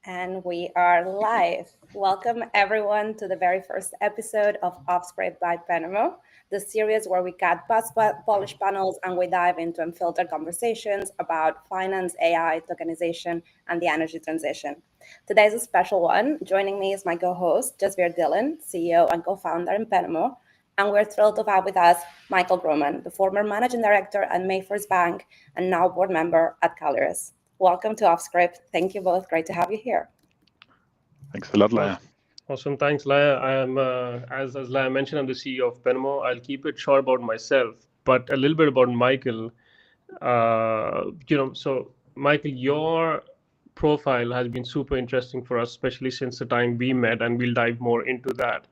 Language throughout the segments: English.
And we are live. Welcome everyone to the very first episode of Offscript by Penomo, the series where we cut polished panels and we dive into unfiltered conversations about finance, AI, tokenization, and the energy transition. Today is a special one. Joining me is my co-host, Jasveer Dhillon, CEO and co-founder in Penomo. And we're thrilled to have with us Michael Grohmann, the former managing director at MainFirst Bank and now board member at Callirius. Welcome to Offscript. Thank you both. Great to have you here. Thanks a lot, Laia. Awesome. Thanks, Laia. I am, as Laia mentioned, I'm the CEO of Penomo. I'll keep it short about myself, but a little bit about Michael. So Michael, your profile has been super interesting for us, especially since the time we met, and we'll dive more into that.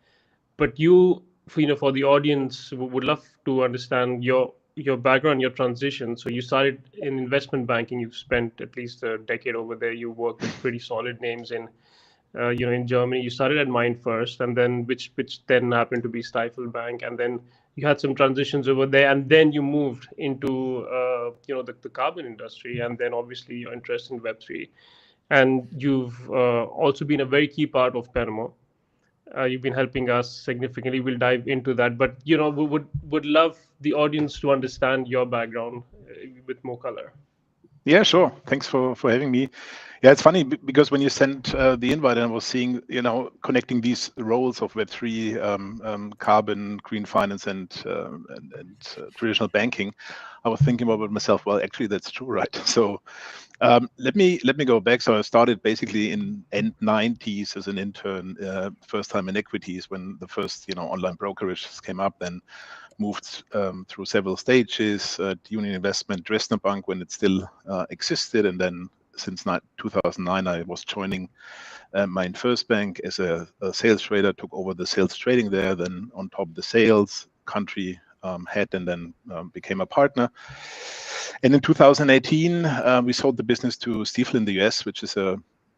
But for the audience, would love to understand your background, your transition. So you started in investment banking. You've spent at least a decade over there. You worked with pretty solid names in Germany. You started at MainFirst, and then which then happened to be Stifel Bank, and then you had some transitions over there, and then you moved into the carbon industry, and then obviously your interest in Web3, and you've also been a very key part of Penomo. You've been helping us significantly. We'll dive into that, but we would love the audience to understand your background with more color. Yeah, sure. Thanks for having me. Yeah, it's funny because when you sent the invite, and I was seeing, connecting these roles of Web3, carbon, green finance, and traditional banking, I was thinking about myself. Well, actually, that's true, right? So let me go back. So I started basically in end 90s as an intern, first time in equities when the first online brokerages came up. Then moved through several stages at Union Investment, Dresdner Bank when it still existed, and then since 2009 I was joining MainFirst Bank as a sales trader, took over the sales trading there, then on top the sales country head, and then became a partner. And in 2018 we sold the business to Stifel in the US, which is a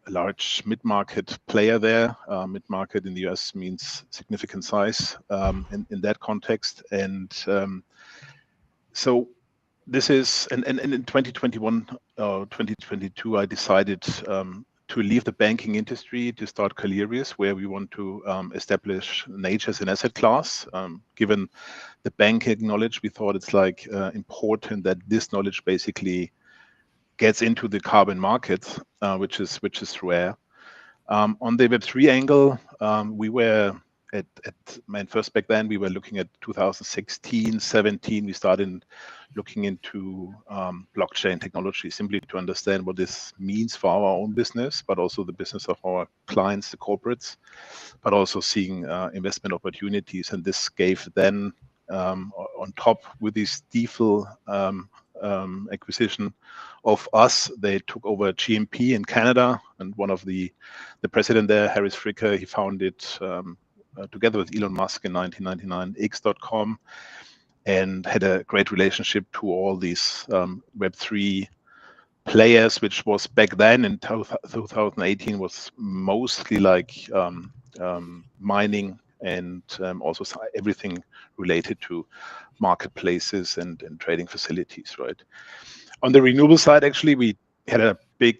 large mid-market player there. Mid-market in the US means significant size in that context. And so this is, and in 2021, 2022, I decided to leave the banking industry to start Callirius, where we want to establish nature as an asset class. Given the banking knowledge, we thought it's important that this knowledge basically gets into the carbon market, which is rare. On the Web3 angle, we were at MainFirst back then. We were looking at 2016, 17. We started looking into blockchain technology, simply to understand what this means for our own business, but also the business of our clients, the corporates, but also seeing investment opportunities. And this gave then, on top with this Stifel acquisition of us, they took over GMP in Canada, and one of the president there, Harris Fricker, he founded together with Elon Musk in 1999 X.com, and had a great relationship to all these Web3 players, which was back then in 2018 was mostly mining and also everything related to marketplaces and trading facilities, right? On the renewable side, actually, we had a big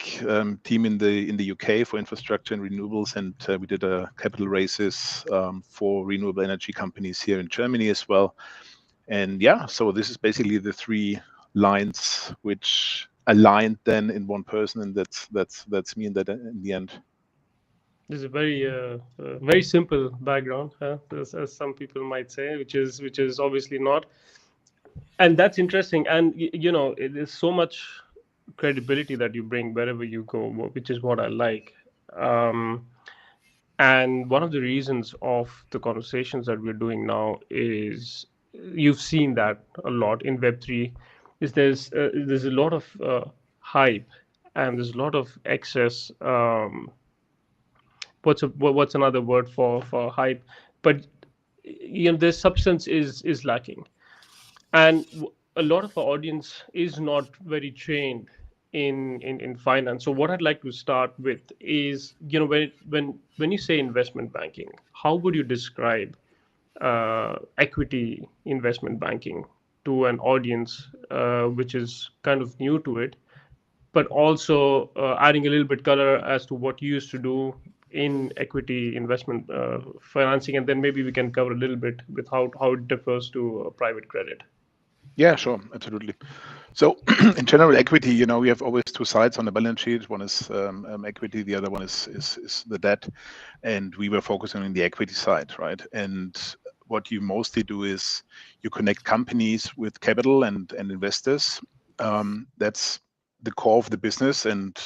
team in the UK for infrastructure and renewables, and we did capital raises for renewable energy companies here in Germany as well. And yeah, so this is basically the three lines which aligned then in one person, and that's me. And that in the end. This is a very simple background, as some people might say, which is obviously not, and that's interesting. And it is so much credibility that you bring wherever you go, which is what I like. And one of the reasons of the conversations that we're doing now is you've seen that a lot in Web3. Is there's a lot of hype, and there's a lot of excess. What's another word for hype? But the substance is lacking, and a lot of our audience is not very trained in finance. So what I'd like to start with is, when you say investment banking, how would you describe equity investment banking to an audience which is kind of new to it, but also adding a little bit color as to what you used to do in equity investment financing, and then maybe we can cover a little bit with how it differs to private credit. Yeah, sure, absolutely. So in general, equity, we have always two sides on the balance sheet. One is equity, the other one is the debt, and we were focusing on the equity side, right? And what you mostly do is you connect companies with capital and investors. That's the core of the business, and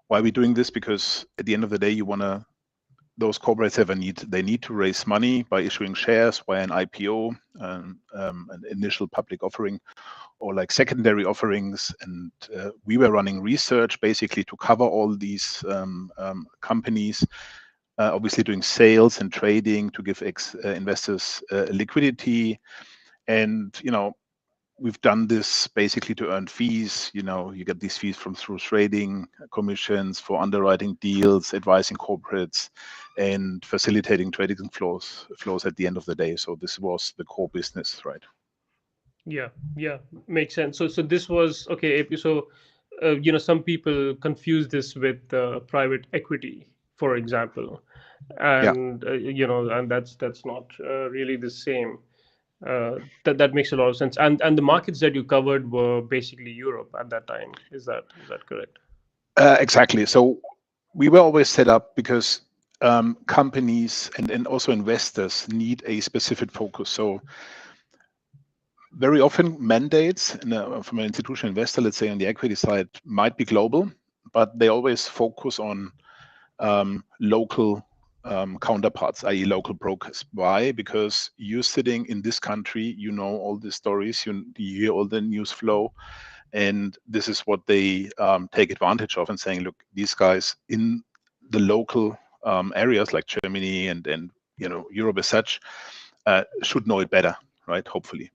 why are we doing this? Because at the end of the day, those corporates have a need. They need to raise money by issuing shares via an IPO, an initial public offering, or like secondary offerings. And we were running research basically to cover all these companies, obviously doing sales and trading to give investors liquidity. And, we've done this basically to earn fees. You get these fees through trading commissions for underwriting deals, advising corporates, and facilitating trading flows at the end of the day. So this was the core business, right? Yeah, makes sense. So this was okay. So some people confuse this with private equity, for example, and and that's not really the same. That makes a lot of sense. And the markets that you covered were basically Europe at that time. Is that correct? Exactly. So we were always set up because companies and also investors need a specific focus. So very often mandates from an institutional investor, let's say on the equity side, might be global, but they always focus on local counterparts, i.e. local brokers. Why? Because you're sitting in this country, you know all the stories, you hear all the news flow, and this is what they take advantage of and saying, look, these guys in the local areas like Germany and Europe as such should know it better, right? Hopefully.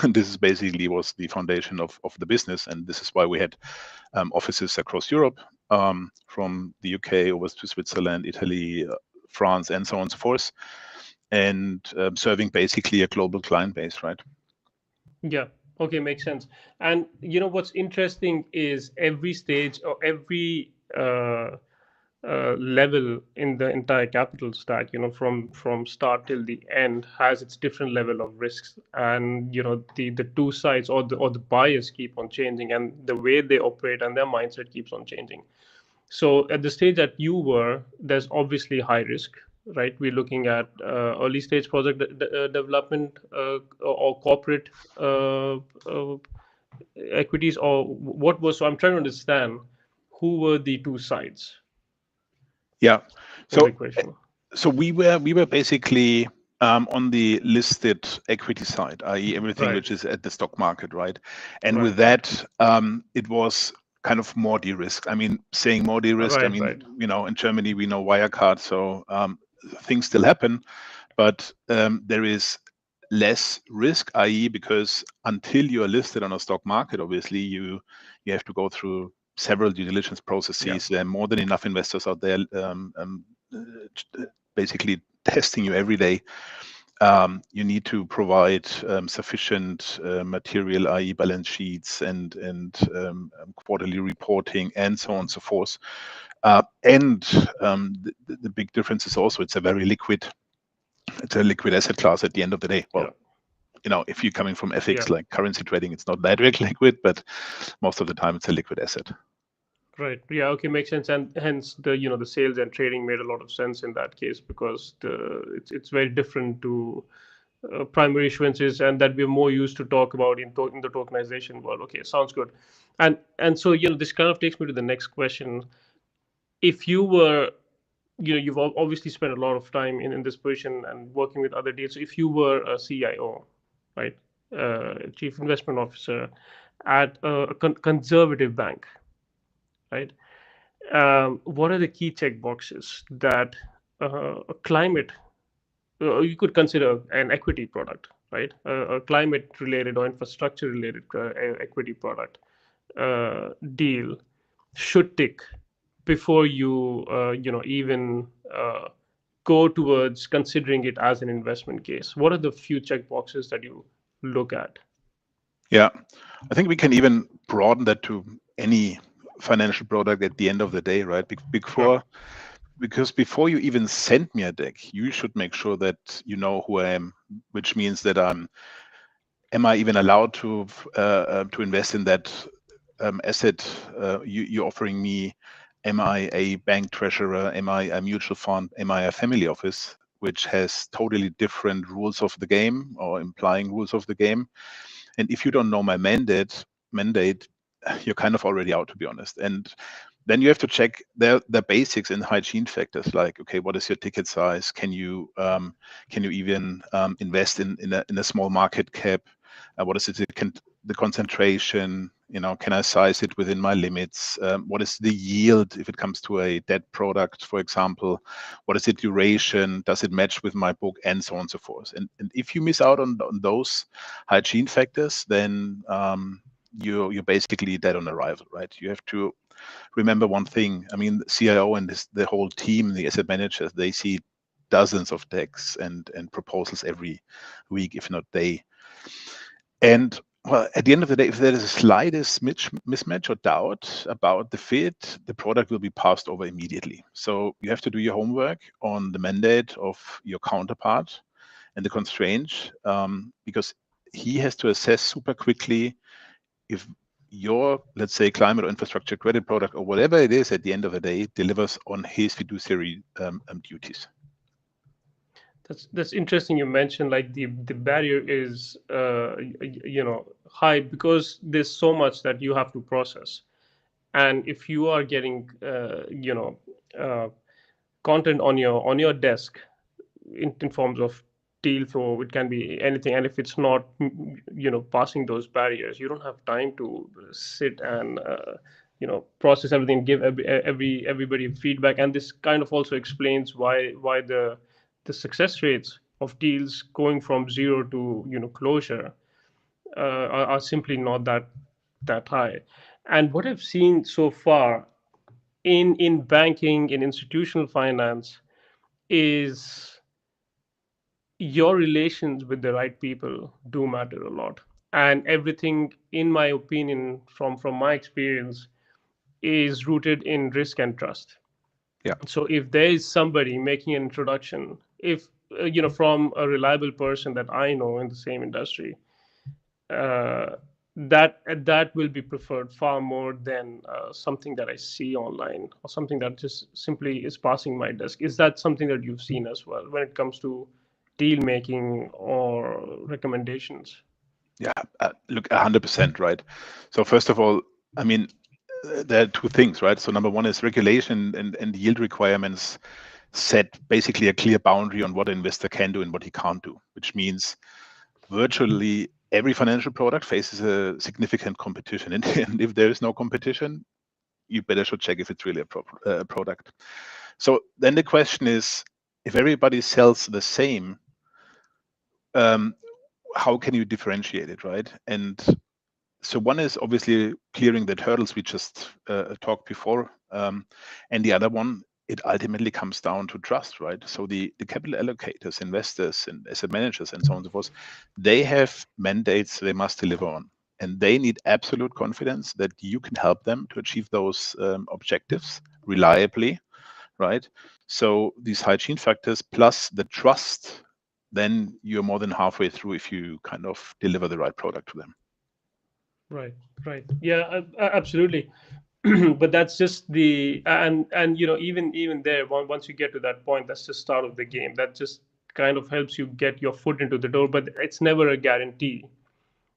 And this is basically was the foundation of the business. And this is why we had offices across Europe, from the UK over to Switzerland, Italy, France, and so on and so forth, and serving basically a global client base, right? Yeah. Okay, makes sense. And what's interesting is every stage or every level in the entire capital stack, from start till the end, has its different level of risks, and the two sides or the buyers keep on changing, and the way they operate and their mindset keeps on changing. So at the stage that you were, there's obviously high risk, right? We're looking at early stage project development or corporate equities, or what was. So I'm trying to understand who were the two sides. Yeah. So we were basically on the listed equity side, i.e. everything Right. which is at the stock market, right? And Right. with that, it was kind of more de-risked. I mean, saying more de-risked, Right, I mean, right. in Germany we know Wirecard, so things still happen, but there is less risk, i.e. because until you are listed on a stock market, obviously you have to go through several due diligence processes. There are more than enough investors out there basically testing you every day. You need to provide sufficient material, i.e. balance sheets and quarterly reporting and so on and so forth. And the big difference is also it's a liquid asset class at the end of the day. Well, if you're coming from FX like currency trading, it's not that liquid, but most of the time it's a liquid asset. Right. Yeah. Okay. Makes sense. And hence the sales and trading made a lot of sense in that case, because it's very different to primary issuances, and that we're more used to talk about in the tokenization world. Okay. Sounds good. And so this kind of takes me to the next question. If you were, you've obviously spent a lot of time in this position and working with other deals. So if you were a CIO, right, Chief Investment Officer at a conservative bank, right? What are the key check boxes that a climate you could consider an equity product, right? A climate related or infrastructure related equity product deal should tick before you even go towards considering it as an investment case? What are the few check boxes that you look at? Yeah, I think we can even broaden that to any financial product at the end of the day, right? Sure. Because before you even send me a deck, you should make sure that you know who I am, which means that am I even allowed to invest in that asset you're offering me? Am I a bank treasurer? Am I a mutual fund? Am I a family office, which has totally different rules of the game or implying rules of the game? And if you don't know my mandate, you're kind of already out, to be honest. And then you have to check the basics and hygiene factors, like, okay, what is your ticket size? Can you even invest in a small market cap? What is the concentration? Can I size it within my limits? What is the yield if it comes to a debt product, for example? What is the duration? Does it match with my book? And so on and so forth. And if you miss out on those hygiene factors, then you're basically dead on arrival, right? You have to remember one thing. I mean, CIO and the whole team, the asset managers, they see dozens of decks and proposals every week, if not day. And well, at the end of the day, if there is a slightest mismatch or doubt about the fit, the product will be passed over immediately. So you have to do your homework on the mandate of your counterpart and the constraints, because he has to assess super quickly if your, let's say, climate or infrastructure credit product or whatever it is at the end of the day delivers on his fiduciary duties. That's interesting. You mentioned like the barrier is high because there's so much that you have to process, and if you are getting uh, content on your desk in forms of deal flow, it can be anything, and if it's not passing those barriers, you don't have time to sit and process everything, give everybody feedback. And this kind of also explains why the success rates of deals going from zero to closure are simply not that high. And what I've seen so far in banking, in institutional finance, is your relations with the right people do matter a lot. And everything, in my opinion, from my experience, is rooted in risk and trust. Yeah. So if there is somebody making an introduction, if from a reliable person that I know in the same industry, uh, that will be preferred far more than something that I see online or something that just simply is passing my desk. Is that something that you've seen as well when it comes to deal making or recommendations? Yeah, look, 100%, right? So first of all, I mean, there are two things, right? So number one is regulation and yield requirements set basically a clear boundary on what an investor can do and what he can't do, which means virtually every financial product faces a significant competition. And if there is no competition, you better should check if it's really a product. So then the question is, if everybody sells the same, how can you differentiate it, right? And so one is obviously clearing the hurdles we just talked before, and the other one, it ultimately comes down to trust, right? So the capital allocators, investors, and asset managers, and so on and so forth, they have mandates they must deliver on, and they need absolute confidence that you can help them to achieve those objectives reliably, right? So these hygiene factors plus the trust, then you're more than halfway through if you kind of deliver the right product to them. Right, right. Yeah, absolutely. But that's just the and even there, once you get to that point, that's just start of the game. That just kind of helps you get your foot into the door, but it's never a guarantee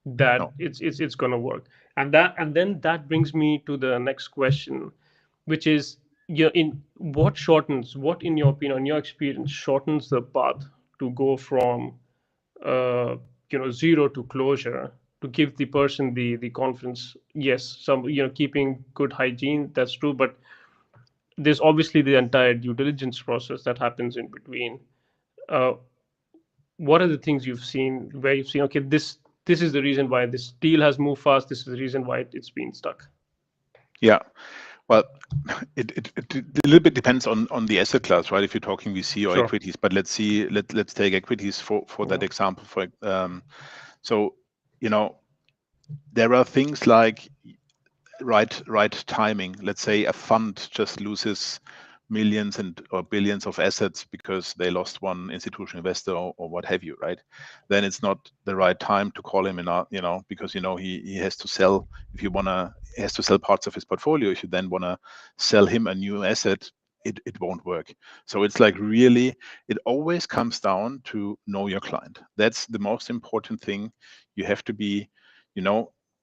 that No. it's going to work. And then that brings me to the next question, which is, in what in your opinion, in your experience, shortens the path to go from uh, zero to closure, to give the person the confidence. Yes, some keeping good hygiene, that's true, but there's obviously the entire due diligence process that happens in between. uh, what are the things you've seen where you've seen, okay, this is the reason why this deal has moved fast, this is the reason why it's been stuck? Yeah. Well, it a little bit depends on the asset class, right? If you're talking VC or Sure. equities, but let's take equities for that example. So there are things like right timing. Let's say a fund just loses millions or billions of assets because they lost one institutional investor or what have you, right? Then it's not the right time to call him in, because he has to sell. If you he has to sell parts of his portfolio. If you then wanna sell him a new asset, it won't work. So it's like really, it always comes down to know your client. That's the most important thing. You have to be,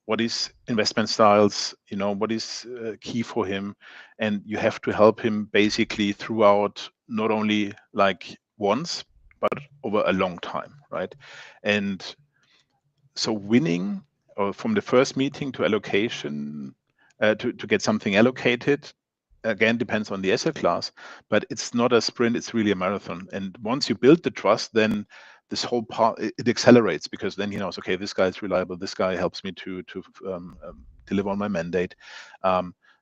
what is investment styles, what is key for him, and you have to help him basically throughout, not only like once but over a long time, right? And so winning, or from the first meeting to allocation, to get something allocated, again, depends on the asset class, but it's not a sprint, it's really a marathon. And once you build the trust, then this whole part, it accelerates, because then he knows, okay, this guy is reliable, this guy helps me to deliver on my mandate.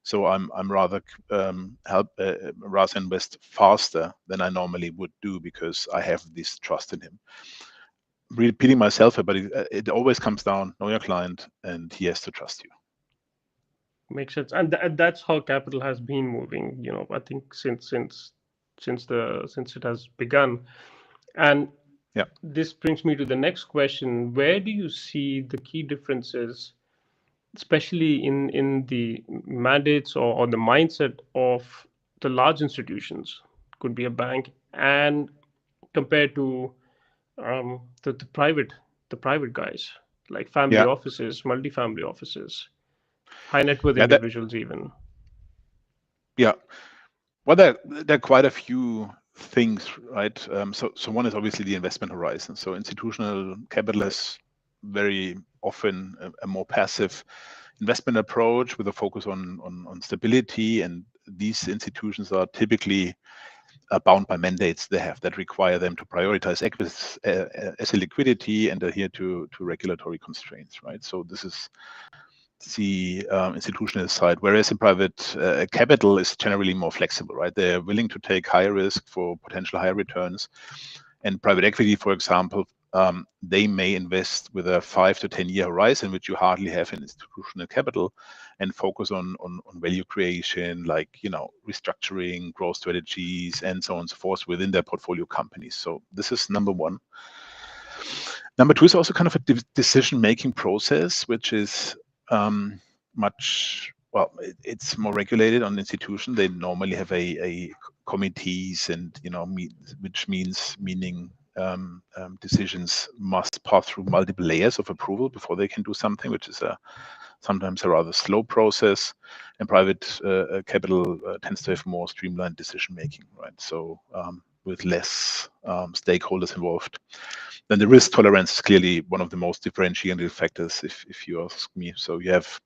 So I'm rather rather invest faster than I normally would do, because I have this trust in him. Repeating myself, but it always comes down, know your client, and he has to trust you. Makes sense, and that's how capital has been moving. I think since it has begun, and Yeah. this brings me to the next question: where do you see the key differences, especially in the mandates or the mindset of the large institutions, could be a bank, and compared to the private guys, like family Yeah. offices, multifamily offices, high net worth Yeah. individuals even? Yeah. Well, there are quite a few things, right? So one is obviously the investment horizon. So institutional capital is very often a more passive investment approach with a focus on stability, and these institutions are typically bound by mandates they have that require them to prioritize asset liquidity and adhere to regulatory constraints, right? So this is the institutional side, whereas in private capital is generally more flexible, right? They're willing to take higher risk for potential higher returns. And private equity, for example, they may invest with a 5 to 10 year horizon, which you hardly have in institutional capital, and focus on value creation, like restructuring, growth strategies, and so on and so forth within their portfolio companies. So this is number one. Number two is also kind of a decision-making process, which is it's more regulated on institution. They normally have a committees, and which meaning decisions must pass through multiple layers of approval before they can do something, which is sometimes a rather slow process. And private capital tends to have more streamlined decision making, right? So with less stakeholders involved. Then the risk tolerance is clearly one of the most differentiating factors, if you ask me. So you have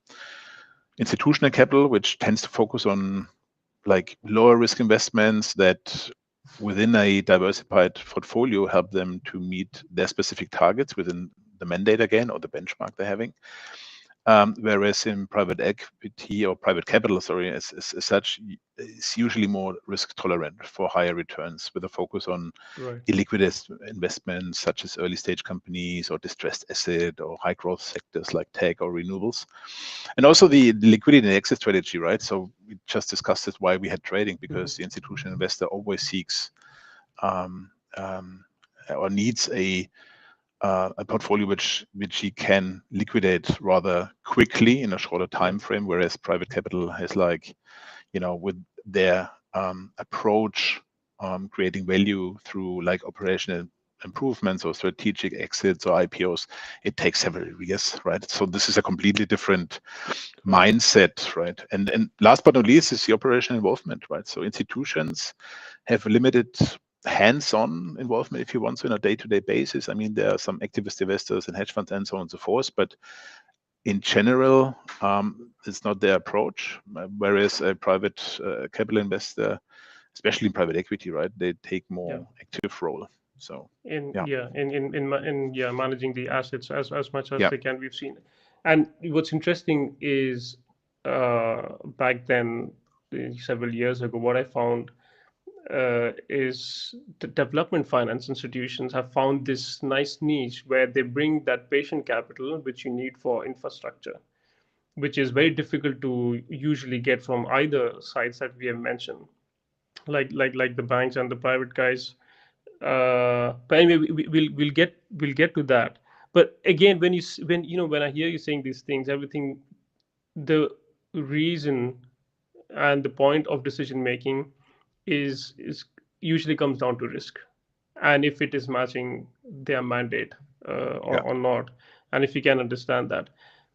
institutional capital, which tends to focus on like lower risk investments that within a diversified portfolio help them to meet their specific targets within the mandate again, or the benchmark they're having. Whereas in private equity or private capital, as such, it's usually more risk tolerant for higher returns, with a focus on illiquid investments such as early stage companies or distressed asset or high growth sectors like tech or renewables. And also the liquidity and exit strategy, right? So we just discussed it, why we had trading, because the institutional investor always seeks or needs a portfolio which he can liquidate rather quickly in a shorter time frame, whereas private capital has, like, with their approach, creating value through like operational improvements or strategic exits or IPOs, it takes several years, right? So this is a completely different mindset, right? And last but not least is the operational involvement, right? So institutions have limited hands-on involvement, if you want to, on a day-to-day basis. I mean, there are some activist investors and hedge funds and so on and so forth, but in general, it's not their approach. Whereas a private capital investor, especially in private equity, right, they take more active role. So managing the assets as much as they can. We've seen, and what's interesting is back then, several years ago, what I found is the development finance institutions have found this nice niche where they bring that patient capital which you need for infrastructure, which is very difficult to usually get from either sides that we have mentioned, like the banks and the private guys. But anyway, we'll get to that. But again, when I hear you saying these things, everything, the reason and the point of decision making is usually comes down to risk, and if it is matching their mandate, Yeah. or not. And if you can understand that,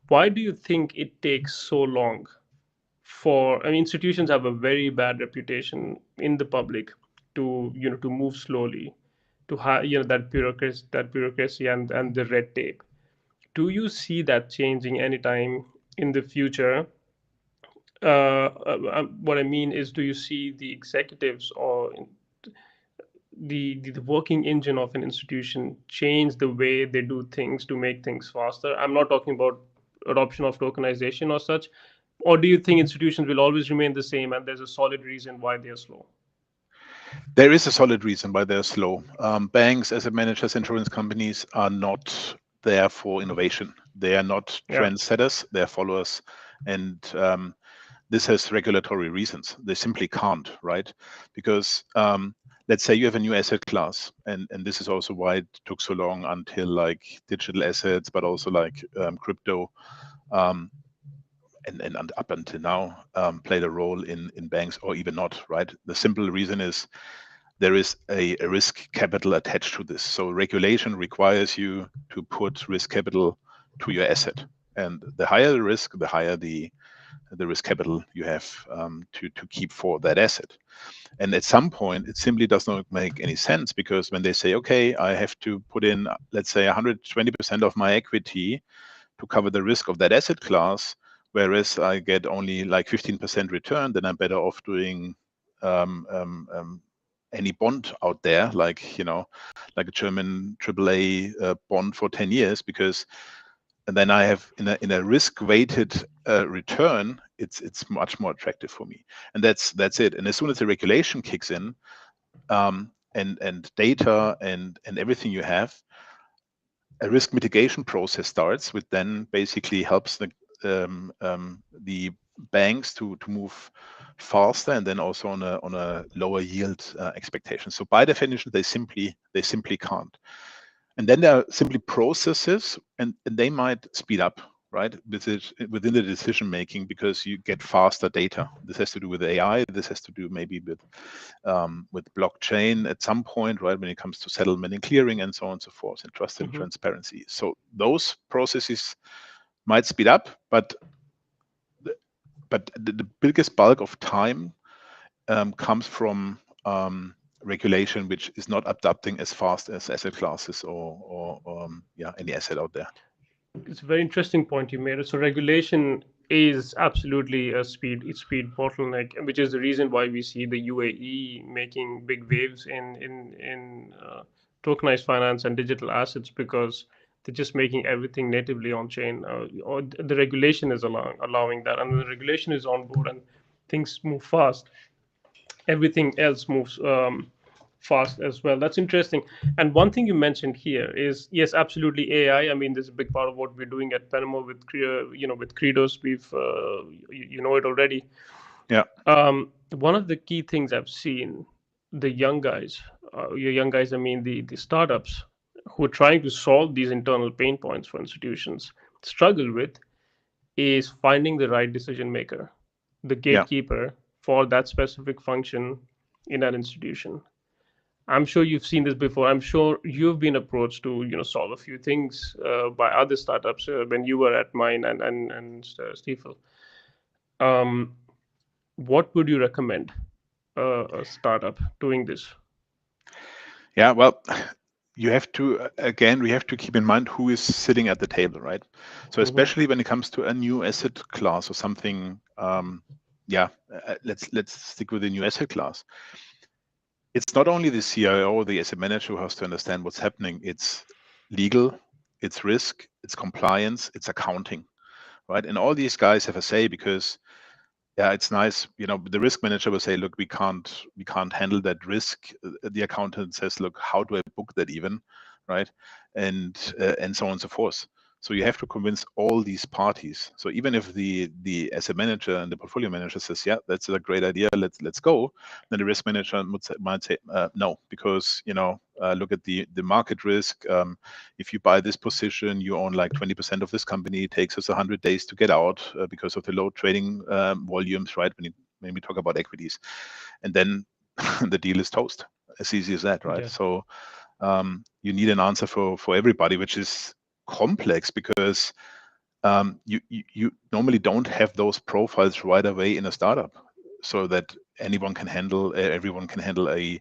why do you think it takes so long for, I mean, institutions have a very bad reputation in the public to, to move slowly, to have, that bureaucracy and the red tape. Do you see that changing anytime in the future? What I mean is, do you see the executives or the working engine of an institution change the way they do things to make things faster? I'm not talking about adoption of tokenization or such. Or do you think institutions will always remain the same and there's a solid reason why they're slow? There is a solid reason why they're slow. Banks, asset managers, insurance companies are not there for innovation. They are not Yeah. trendsetters, they're followers. And this has regulatory reasons. They simply can't, right? Because let's say you have a new asset class, and this is also why it took so long until like digital assets, but also like crypto, and up until now played a role in banks, or even not, right? The simple reason is there is a risk capital attached to this. So regulation requires you to put risk capital to your asset. And the higher the risk, the higher the risk capital you have to keep for that asset. And at some point, it simply does not make any sense, because when they say, okay, I have to put in, let's say, 120% of my equity to cover the risk of that asset class, whereas I get only like 15% return, then I'm better off doing any bond out there, like like a German AAA bond for 10 years, because then I have in a risk-weighted return, it's much more attractive for me, and that's it. And as soon as the regulation kicks in, and data and everything you have, a risk mitigation process starts, which then basically helps the banks to move faster, and then also on a lower yield expectation. So by definition, they simply can't. And then there are simply processes, and they might speed up, right, within the decision making, because you get faster data. This has to do with AI. This has to do maybe with blockchain at some point, right, when it comes to settlement and clearing and so on and so forth, and trust and transparency. So those processes might speed up, but the biggest bulk of time comes from regulation, which is not adapting as fast as asset classes or any asset out there. It's a very interesting point you made. So regulation is absolutely a speed bottleneck, which is the reason why we see the UAE making big waves in tokenized finance and digital assets, because they're just making everything natively on chain. Or the regulation is allowing that, and when the regulation is on board and things move fast, everything else moves fast as well. That's interesting. And one thing you mentioned here is, yes, absolutely, AI. I mean, this is a big part of what we're doing at Penomo with with Credos. We've you know it already. Yeah. One of the key things I've seen, the young guys, your young guys, I mean the startups who are trying to solve these internal pain points for institutions struggle with, is finding the right decision maker, the gatekeeper for that specific function in that institution. I'm sure you've seen this before. I'm sure you've been approached to solve a few things by other startups when you were at Mine and Stifel. What would you recommend a startup doing this? Yeah, well, we have to keep in mind who is sitting at the table, right? So especially when it comes to a new asset class or something, let's stick with the new asset class. It's not only the CIO or the asset manager who has to understand what's happening. It's legal, it's risk, it's compliance, it's accounting, right? And all these guys have a say, because it's nice, the risk manager will say, look, we can't handle that risk. The accountant says, look, how do I book that even, right? And so on and so forth. So you have to convince all these parties. So even if the asset manager and the portfolio manager says, yeah, that's a great idea, let's go, then the risk manager might say no, because look at the market risk. If you buy this position, you own like 20% of this company. It takes us 100 days to get out because of the low trading volumes, right? When we talk about equities, and then the deal is toast. As easy as that, right? Yeah. So you need an answer for everybody, which is complex because you normally don't have those profiles right away in a startup, so that everyone can handle a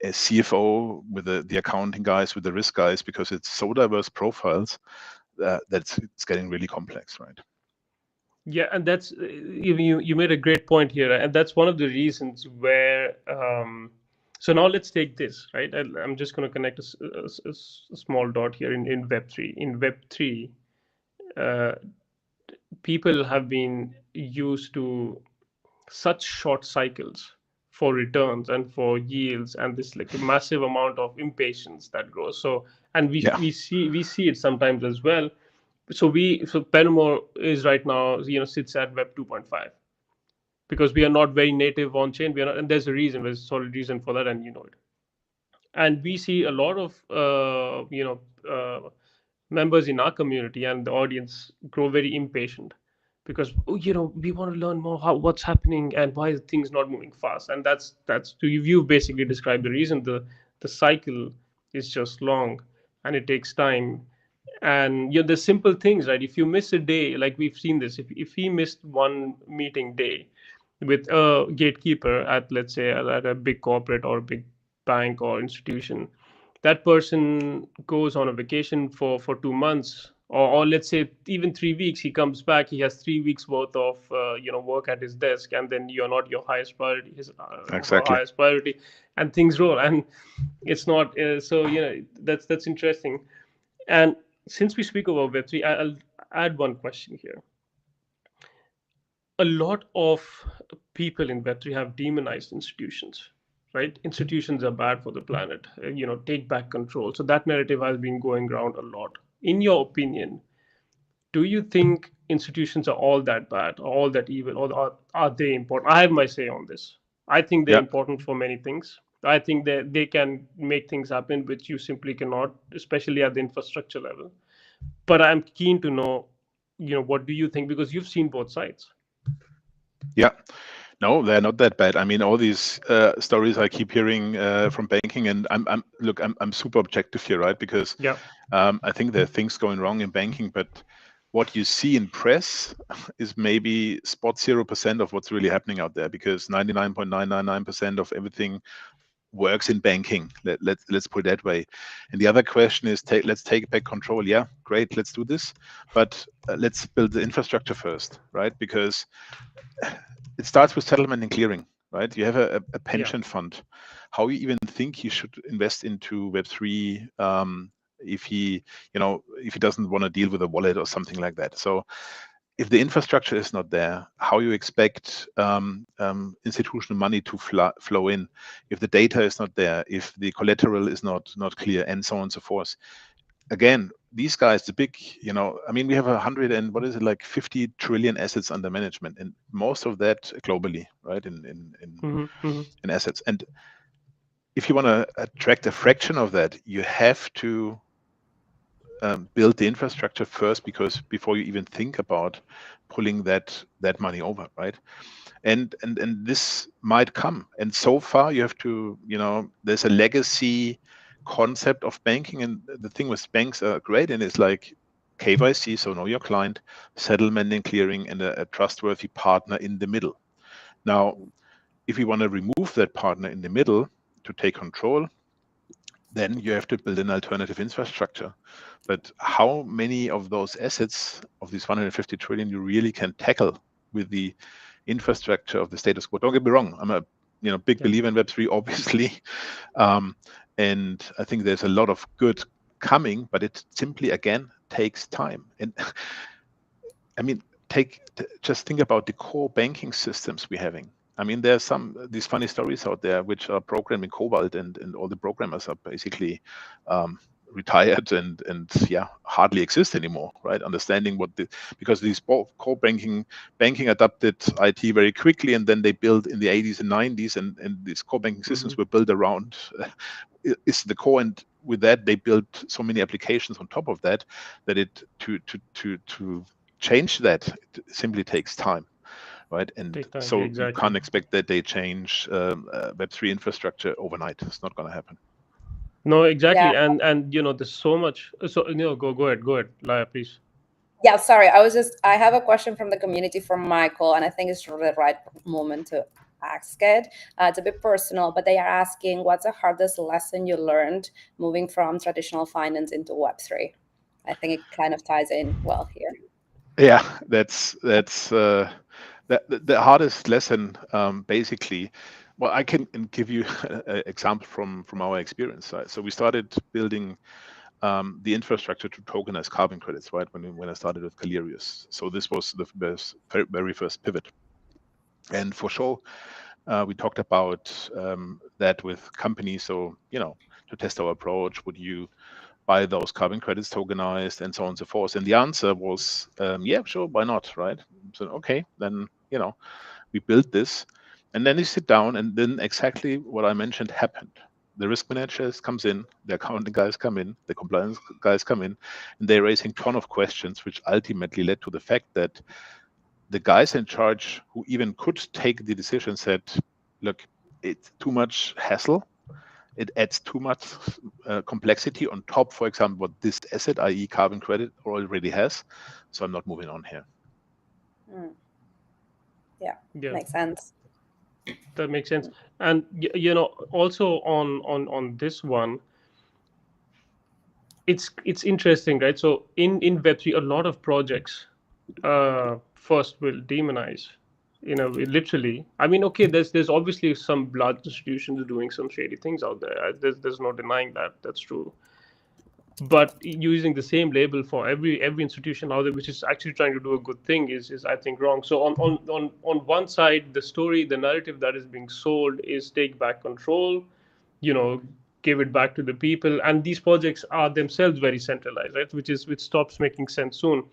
CFO with the accounting guys, with the risk guys, because it's so diverse profiles that it's getting really complex, right? Yeah, and that's you made a great point here, and that's one of the reasons where. So now let's take this, right. I'm just going to connect a small dot here in Web3. In Web3, uh, people have been used to such short cycles for returns and for yields, and this like a massive amount of impatience that grows. So, and Yeah. we see it sometimes as well. So Penomo is right now, sits at Web 2.5 because we are not very native on chain. We are not, and there's a reason. There's a solid reason for that, and you know it. And we see a lot of members in our community and the audience grow very impatient because we want to learn more what's happening and why are things not moving fast. And that's so you've basically described the reason. The cycle is just long and it takes time. And the simple things, right? If you miss a day, like we've seen this, if he missed one meeting day with a gatekeeper at, let's say, at a big corporate or a big bank or institution, that person goes on a vacation for 2 months, or let's say even 3 weeks. He comes back, he has 3 weeks worth of work at his desk, and then you're not your highest priority, his her Exactly. highest priority, and things roll. And it's not so that's interesting. And since we speak about Web3, I'll add one question here. A lot of people in Web3 have demonized institutions, right? Institutions are bad for the planet, take back control. So that narrative has been going around a lot. In your opinion, do you think institutions are all that bad, or all that evil, or are they important? I have my say on this. I think they're Yeah. important for many things. I think that they can make things happen which you simply cannot, especially at the infrastructure level. But I'm keen to know, what do you think? Because you've seen both sides. Yeah. No, they're not that bad. I mean, all these stories I keep hearing from banking, and I'm super objective here, right? Because Yeah. I think there are things going wrong in banking, but what you see in press is maybe spot 0% of what's really happening out there, because 99.999% of everything works in banking. Let's put it that way. And the other question is, let's take back control. Yeah, great, let's do this, but let's build the infrastructure first, right? Because it starts with settlement and clearing, right? You have a pension fund. How you even think he should invest into Web3 if he doesn't want to deal with a wallet or something like that? So if the infrastructure is not there, how you expect institutional money to flow in? If the data is not there, if the collateral is not clear, and so on and so forth. Again, these guys, the big, I mean, we have 100 and what is it, like 50 trillion assets under management, and most of that globally, right? In assets. And if you want to attract a fraction of that, you have to build the infrastructure first, because before you even think about pulling that money over, right? And this might come. And so far, you have to, there's a legacy concept of banking, and the thing with banks are great, and it's like KYC, so know your client, settlement and clearing, and a trustworthy partner in the middle. Now, if you want to remove that partner in the middle to take control, then you have to build an alternative infrastructure. But how many of those assets, of these 150 trillion, you really can tackle with the infrastructure of the status quo? Don't get me wrong, I'm a big believer in Web3, obviously, and I think there's a lot of good coming, but it simply, again, takes time. And I mean, just think about the core banking systems we're having. I mean, there's these funny stories out there which are programmed in Cobalt, and all the programmers are basically retired and yeah, hardly exist anymore, right? Understanding because these core banking adopted IT very quickly, and then they built in the 80s and 90s, and these core banking systems were built around is the core, and with that they built so many applications on top of that it to change that, it simply takes time. Right, and so exactly. you can't expect that they change Web3 infrastructure overnight. It's not going to happen. No, exactly. Yeah. And there's so much. So go ahead, Laya, please. Yeah, sorry. I have a question from the community from Michael, and I think it's the right moment to ask it. It's a bit personal, but they are asking, what's the hardest lesson you learned moving from traditional finance into Web3? I think it kind of ties in well here. Yeah, that's the hardest lesson, basically. Well, I can give you an example from our experience. So we started building the infrastructure to tokenize carbon credits, right? When I started with Callirius. So this was the very first pivot. And for sure, we talked about that with companies. So, to test our approach, would you buy those carbon credits tokenized and so on and so forth? And the answer was, yeah, sure, why not, right? So, okay, then, we built this. And then you sit down, and then exactly what I mentioned happened. The risk managers comes in, the accounting guys come in, the compliance guys come in, and they're raising a ton of questions, which ultimately led to the fact that the guys in charge who even could take the decision said, look, it's too much hassle. It adds too much complexity on top, for example, what this asset, i.e. carbon credit, already has. So I'm not moving on here. Yeah, Yeah, makes sense. that makes sense. And also on this one, it's interesting, right? So in Web3, a lot of projects first will demonize, literally. I mean, okay, there's obviously some large institutions doing some shady things out there. There's no denying that. That's true. But using the same label for every institution out there, which is actually trying to do a good thing, is I think wrong. So on one side, the story, the narrative that is being sold is take back control, give it back to the people, and these projects are themselves very centralized, right? Which stops making sense soon.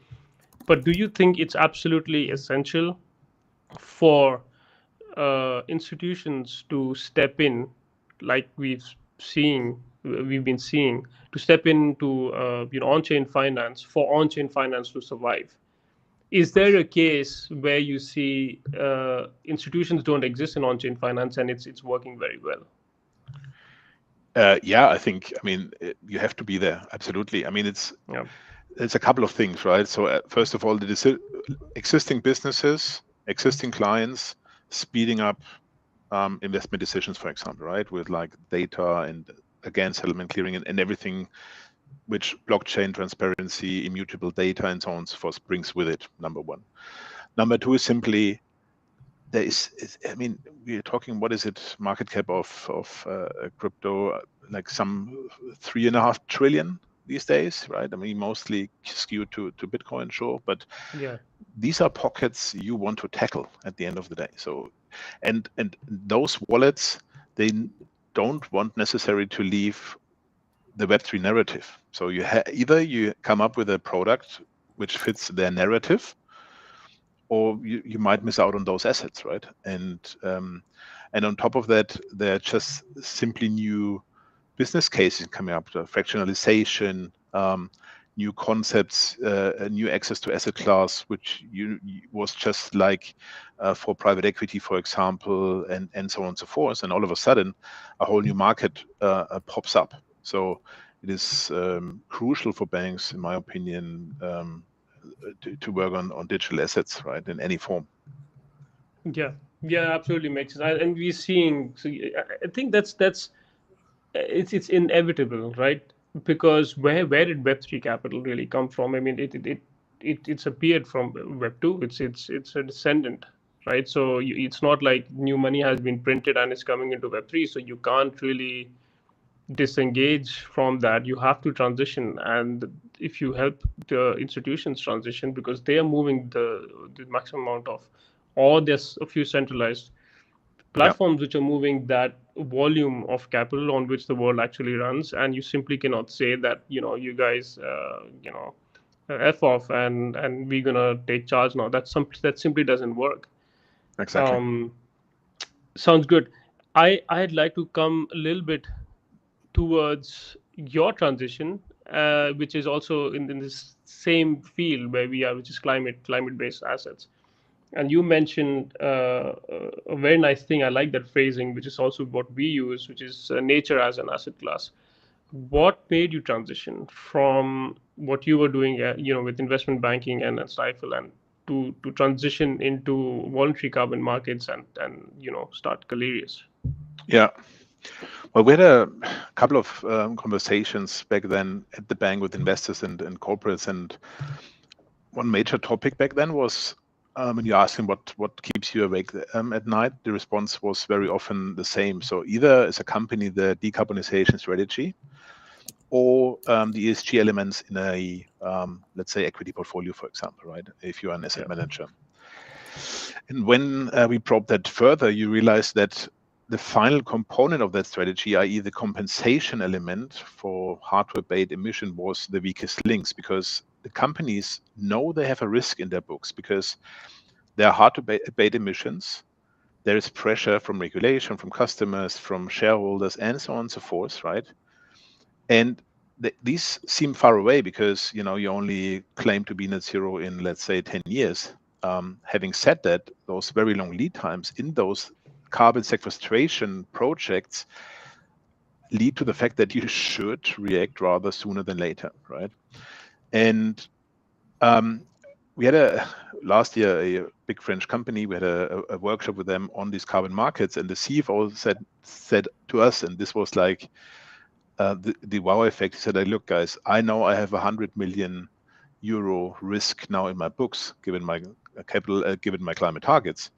But do you think it's absolutely essential for institutions to step in, like we've been seeing, to step into on-chain finance, for on-chain finance to survive? Is there a case where you see institutions don't exist in on-chain finance and it's working very well? Yeah, I mean, you have to be there. Absolutely. I mean, it's a couple of things, right? So first of all, the existing businesses, existing clients, speeding up investment decisions, for example, right? With like data and again, settlement clearing and everything which blockchain transparency, immutable data, and so on and so forth brings with it, number one. Number two is simply, I mean, we're talking, what is it, market cap of crypto, like some 3.5 trillion these days, right? I mean, mostly skewed to Bitcoin, sure, but yeah, these are pockets you want to tackle at the end of the day. So, and those wallets, they don't want necessarily to leave the Web3 narrative. So either you come up with a product which fits their narrative, or you might miss out on those assets, right? And on top of that, there are just simply new business cases coming up, fractionalization, new concepts, new access to asset class, which was just like for private equity, for example, and so on and so forth. And all of a sudden, a whole new market pops up. So it is crucial for banks, in my opinion, to work on digital assets, right, in any form. Yeah, absolutely makes sense. And we're seeing. So I think that's it's inevitable, right? Because where did Web3 capital really come from? I mean, it's appeared from Web2. It's a descendant, right? So it's not like new money has been printed and is coming into Web3. So you can't really disengage from that. You have to transition, and if you help the institutions transition, because they are moving the maximum amount of, or there's a few centralized platforms which are moving that volume of capital on which the world actually runs, and you simply cannot say that you guys f off and we're gonna take charge now. That simply doesn't work. Exactly. Sounds good. I'd like to come a little bit towards your transition, which is also in this same field where we are, which is climate-based assets. And you mentioned a very nice thing. I like that phrasing, which is also what we use, which is nature as an asset class. What made you transition from what you were doing, with investment banking and Stifel, and to transition into voluntary carbon markets and start Callirius? Yeah. Well, we had a couple of conversations back then at the bank with investors and corporates, and one major topic back then was when you ask them what keeps you awake at night, the response was very often the same. So either as a company, the decarbonization strategy, or the ESG elements in a, let's say, equity portfolio, for example, right? If you're an asset manager. And when we probe that further, you realize that the final component of that strategy, i.e. the compensation element for hard-to-abate emission, was the weakest links, because the companies know they have a risk in their books because they are hard-to-abate emissions. There is pressure from regulation, from customers, from shareholders, and so on and so forth, right? And these seem far away because you only claim to be net zero in, let's say, 10 years. Having said that, those very long lead times in those carbon sequestration projects lead to the fact that you should react rather sooner than later, right? And we had last year a big French company. We had a workshop with them on these carbon markets, and the CFO said to us, and this was like the wow effect. He said, "Look, guys, I know I have 100 million euro risk now in my books, given my capital, given my climate targets.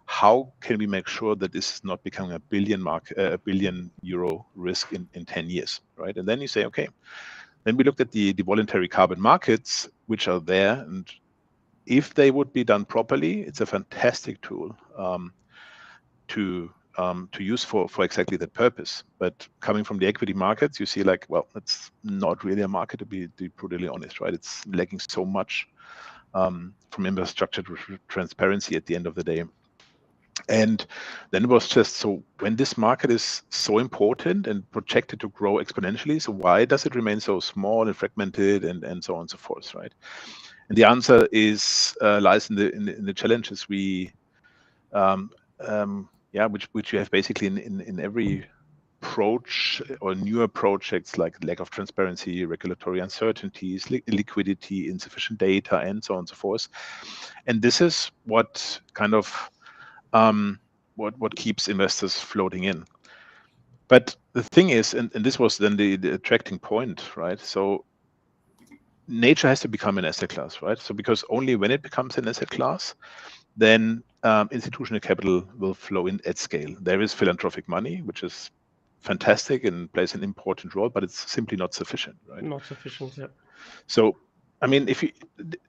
How can we make sure that this is not becoming a billion euro risk in 10 years, right?" And then you say, okay. Then we looked at the voluntary carbon markets, which are there, and if they would be done properly, it's a fantastic tool to use for exactly that purpose. But coming from the equity markets, you see like, well, it's not really a market, to be brutally honest, right? It's lacking so much from infrastructure to transparency at the end of the day. And then it was just, so when this market is so important and projected to grow exponentially, so why does it remain so small and fragmented and so on and so forth, right? And the answer is lies in the challenges we which you have basically in every approach or newer projects, like lack of transparency, regulatory uncertainties, liquidity, insufficient data, and so on and so forth. And this is what kind of what keeps investors floating in. But the thing is, and this was then the attracting point, right? So nature has to become an asset class, right? So because only when it becomes an asset class, then institutional capital will flow in at scale. There is philanthropic money, which is fantastic and plays an important role, but it's simply not sufficient, right? Not sufficient, yeah. So, I mean,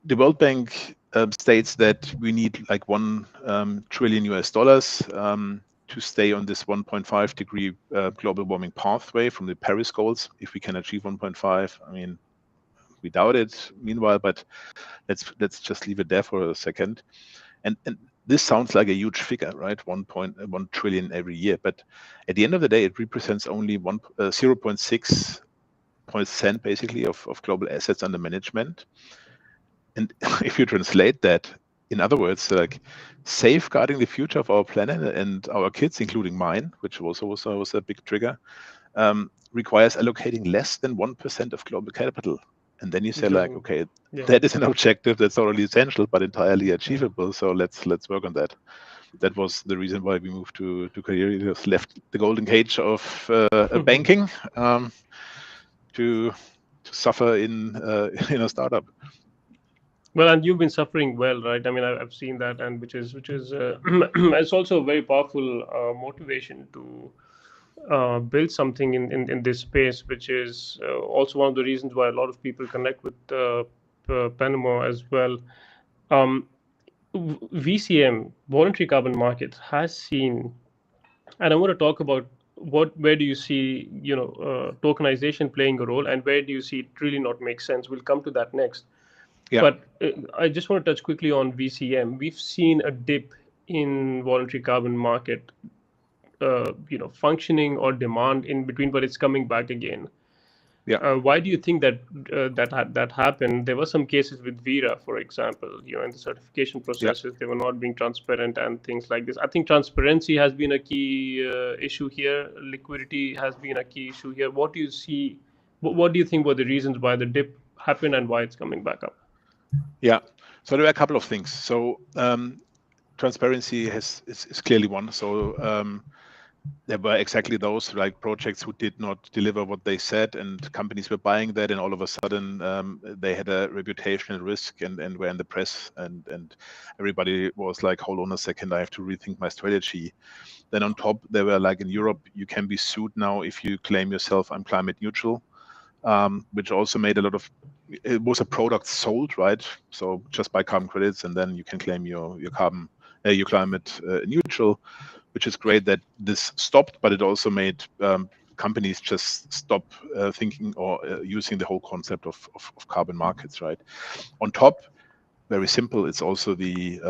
the World Bank states that we need like $1 trillion to stay on this 1.5 degree global warming pathway from the Paris goals. If we can achieve 1.5, I mean, we doubt it meanwhile, but let's just leave it there for a second. And this sounds like a huge figure, right? 1.1 trillion every year. But at the end of the day, it represents only 0.6% basically of global assets under management. And if you translate that, in other words, like safeguarding the future of our planet and our kids, including mine, which also was a big trigger, requires allocating less than 1% of global capital. And then you say like, okay, that is an objective that's not only essential, but entirely achievable. So let's work on that. That was the reason why we moved to Callirius, left the golden cage of banking to suffer in a startup. Well, and you've been suffering well, right? I mean, I've seen that, and which is it's also a very powerful motivation to build something in this space, which is also one of the reasons why a lot of people connect with Penomo as well. VCM, voluntary carbon markets, has seen, and I want to talk about where do you see tokenization playing a role, and where do you see it really not make sense? We'll come to that next. Yeah. But I just want to touch quickly on VCM. We've seen a dip in voluntary carbon market, functioning or demand in between, but it's coming back again. Yeah. Why do you think that that happened? There were some cases with Vera, for example, in the certification processes, they were not being transparent and things like this. I think transparency has been a key issue here. Liquidity has been a key issue here. What do you see? What do you think were the reasons why the dip happened and why it's coming back up? Yeah. So there are a couple of things. So transparency is clearly one. So there were exactly those like projects who did not deliver what they said, and companies were buying that, and all of a sudden they had a reputational risk and were in the press, and everybody was like, hold on a second, I have to rethink my strategy. Then on top, there were like in Europe, you can be sued now if you claim yourself I'm climate neutral, which also made a lot of, it was a product sold, right? So just buy carbon credits and then you can claim your climate neutral, which is great that this stopped, but it also made companies just stop thinking or using the whole concept of carbon markets, right? On top, very simple, it's also the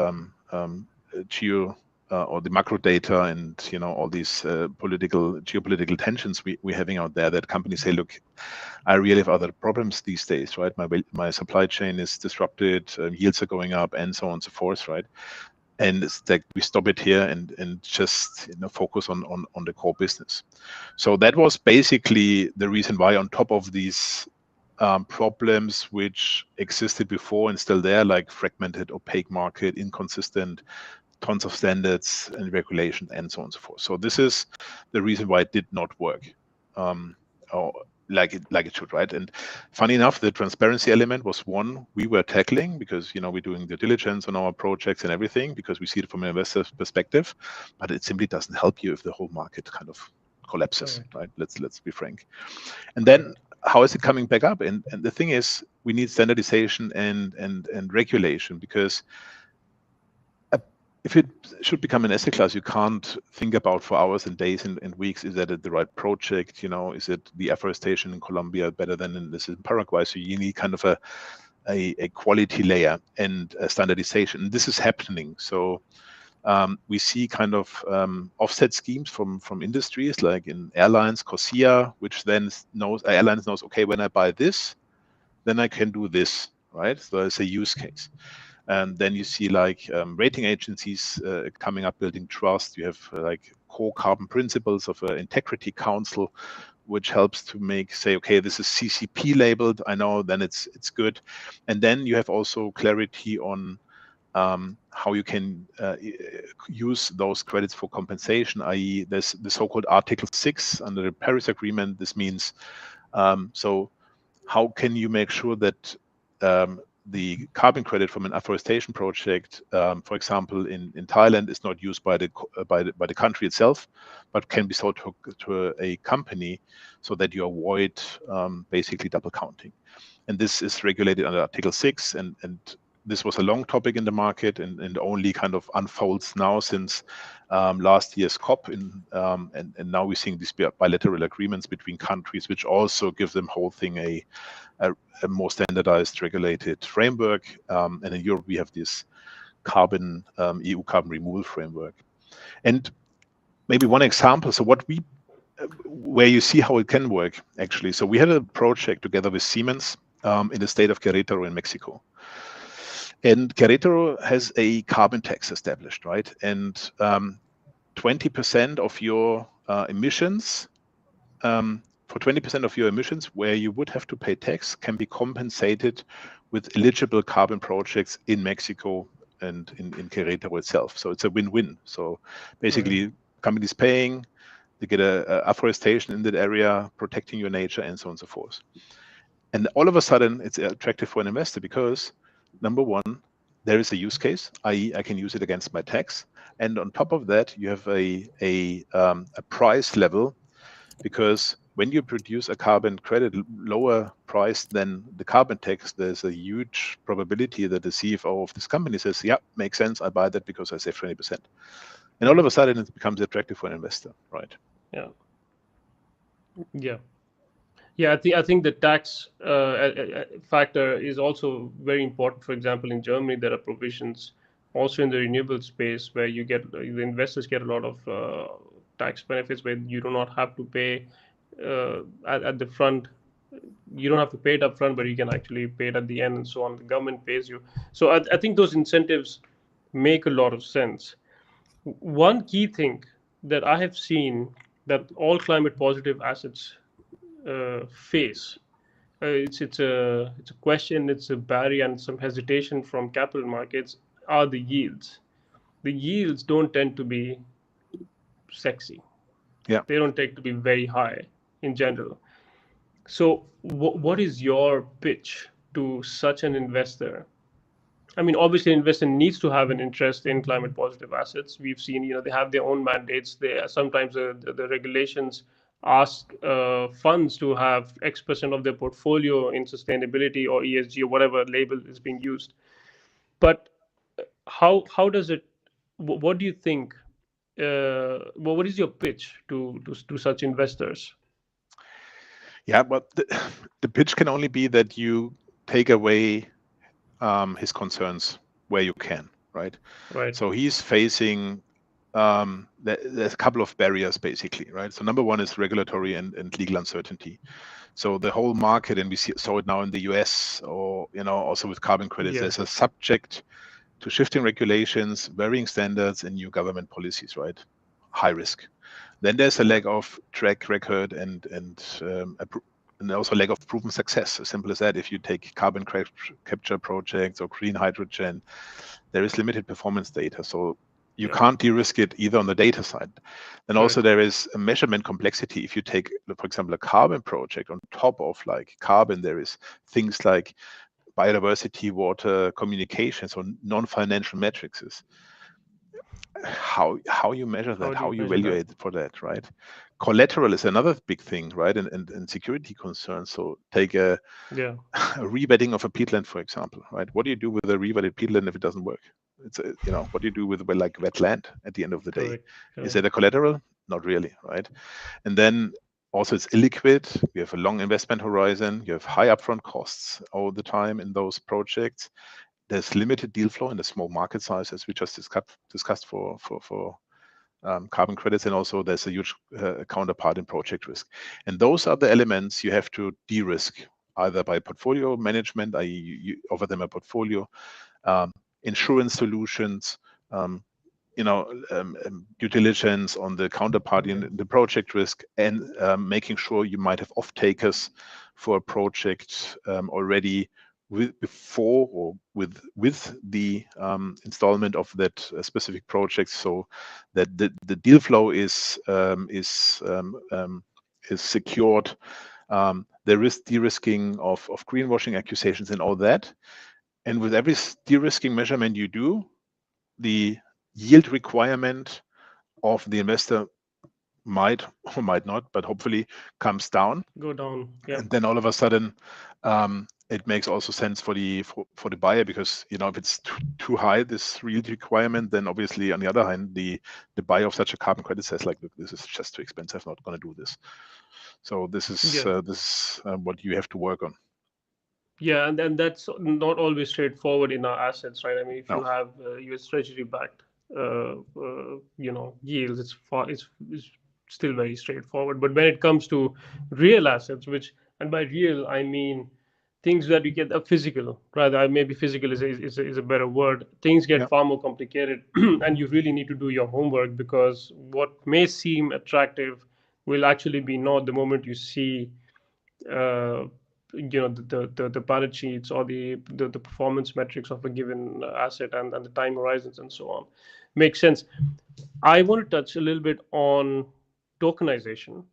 geo or the macro data and all these geopolitical tensions we're having out there, that companies say, look, I really have other problems these days, right? My supply chain is disrupted, yields are going up, and so on and so forth, right? And it's like we stop it here and just focus on the core business. So that was basically the reason why, on top of these problems which existed before and still there, like fragmented, opaque market, inconsistent, tons of standards and regulation, and so on and so forth. So this is the reason why it did not work, or like it should, right? And funny enough, the transparency element was one we were tackling, because we're doing the diligence on our projects and everything, because we see it from an investor's perspective, but it simply doesn't help you if the whole market kind of collapses, right? Let's be frank. And then how is it coming back up? And the thing is, we need standardization and regulation, because if it should become an asset class, you can't think about for hours and days and weeks, is that the right project? Is it the afforestation in Colombia better than in Paraguay? So you need kind of a quality layer and a standardization. And this is happening. So we see kind of offset schemes from industries, like in airlines, COSIA, which then airlines knows, okay, when I buy this, then I can do this, right? So it's a use case. And then you see like rating agencies coming up, building trust. You have like core carbon principles of an integrity council, which helps to say, okay, this is CCP labeled, I know, then it's good. And then you have also clarity on how you can use those credits for compensation, i.e. there's the so-called Article 6 under the Paris Agreement. This means, so how can you make sure that the carbon credit from an afforestation project, for example, in Thailand, is not used by the country itself, but can be sold to a company, so that you avoid basically double counting. And this is regulated under Article 6, and this was a long topic in the market, and only kind of unfolds now since last year's COP. And now we're seeing these bilateral agreements between countries, which also give them whole thing a more standardized, regulated framework. And in Europe, we have this EU carbon removal framework. And maybe one example, so where you see how it can work, actually. So we had a project together with Siemens in the state of Querétaro in Mexico. And Querétaro has a carbon tax established, right? And 20% of your emissions, for 20% of your emissions where you would have to pay tax, can be compensated with eligible carbon projects in Mexico and in Querétaro itself. So it's a win-win. So basically, companies paying, they get a afforestation in that area, protecting your nature, and so on and so forth. And all of a sudden, it's attractive for an investor, because number one, there is a use case, i.e. I can use it against my tax. And on top of that, you have a price level, because when you produce a carbon credit lower price than the carbon tax, there's a huge probability that the CFO of this company says, yeah, makes sense, I buy that because I save 20%. And all of a sudden, it becomes attractive for an investor, right? Yeah. Yeah. Yeah, I think the tax factor is also very important. For example, in Germany, there are provisions also in the renewable space where you get the investors get a lot of tax benefits where you do not have to pay at the front. You don't have to pay it up front, but you can actually pay it at the end and so on. The government pays you. So I think those incentives make a lot of sense. One key thing that I have seen that all climate positive assets face. It's a question, it's a barrier, and some hesitation from capital markets are the yields. The yields don't tend to be sexy. Yeah. They don't tend to be very high in general. So, what is your pitch to such an investor? I mean, obviously, an investor needs to have an interest in climate positive assets. We've seen, they have their own mandates. They sometimes the regulations ask funds to have X% of their portfolio in sustainability or ESG or whatever label is being used. But how does it? What do you think? What is your pitch to such investors? Yeah, but the pitch can only be that you take away his concerns where you can, right? Right. So he's facing there's a couple of barriers basically, right? So number one is regulatory and legal uncertainty. So the whole market, and we saw it now in the US, or also with carbon credits, Yeah. there's a subject to shifting regulations, varying standards, and new government policies, right? High risk. Then there's a lack of track record and also lack of proven success. As simple as that. If you take carbon capture projects or green hydrogen, there is limited performance data. So you Yeah. can't de-risk it either on the data side. Then also Right. there is a measurement complexity. If you take, for example, a carbon project, on top of like carbon, there is things like biodiversity, water, communication, so non-financial metrics is how you measure How that, do you how you measure that? evaluate for that, right? Collateral is another big thing, right? And security concerns. So take a Yeah. revetting of a peatland, for example, right? What do you do with a revetted peatland if it doesn't work? It's what do you do with like wet land at the end of the day? Correct. Is Correct. that a collateral? Not really, right? And then also it's illiquid. You have a long investment horizon. You have high upfront costs all the time in those projects. There's limited deal flow and a small market size, as we just discussed for carbon credits, and also there's a huge counterpart in project risk. And those are the elements you have to de-risk, either by portfolio management, i.e. you offer them a portfolio, insurance solutions, due diligence on the counterparty and the project risk, and making sure you might have off-takers for a project already before or with the installment of that specific project, so that the deal flow is secured. There is de-risking of greenwashing accusations and all that. And with every de-risking measurement you do, the yield requirement of the investor might or might not, but hopefully comes down. Go down. Yeah. And then all of a sudden, it makes also sense for the buyer, because if it's too high, this yield requirement, then obviously on the other hand, the buyer of such a carbon credit says, like, look, this is just too expensive, not going to do this. So this is what you have to work on. Yeah, and that's not always straightforward in our assets, right? I mean, if you No. have US Treasury backed, yields, it's still very straightforward. But when it comes to real assets, and by real I mean things that you get physical, rather, maybe physical is a better word. Things get Yeah. far more complicated, and you really need to do your homework, because what may seem attractive will actually be not the moment you see uh, the balance sheets or the performance metrics of a given asset, and the time horizons and so on. Makes sense. I want to touch a little bit on tokenization.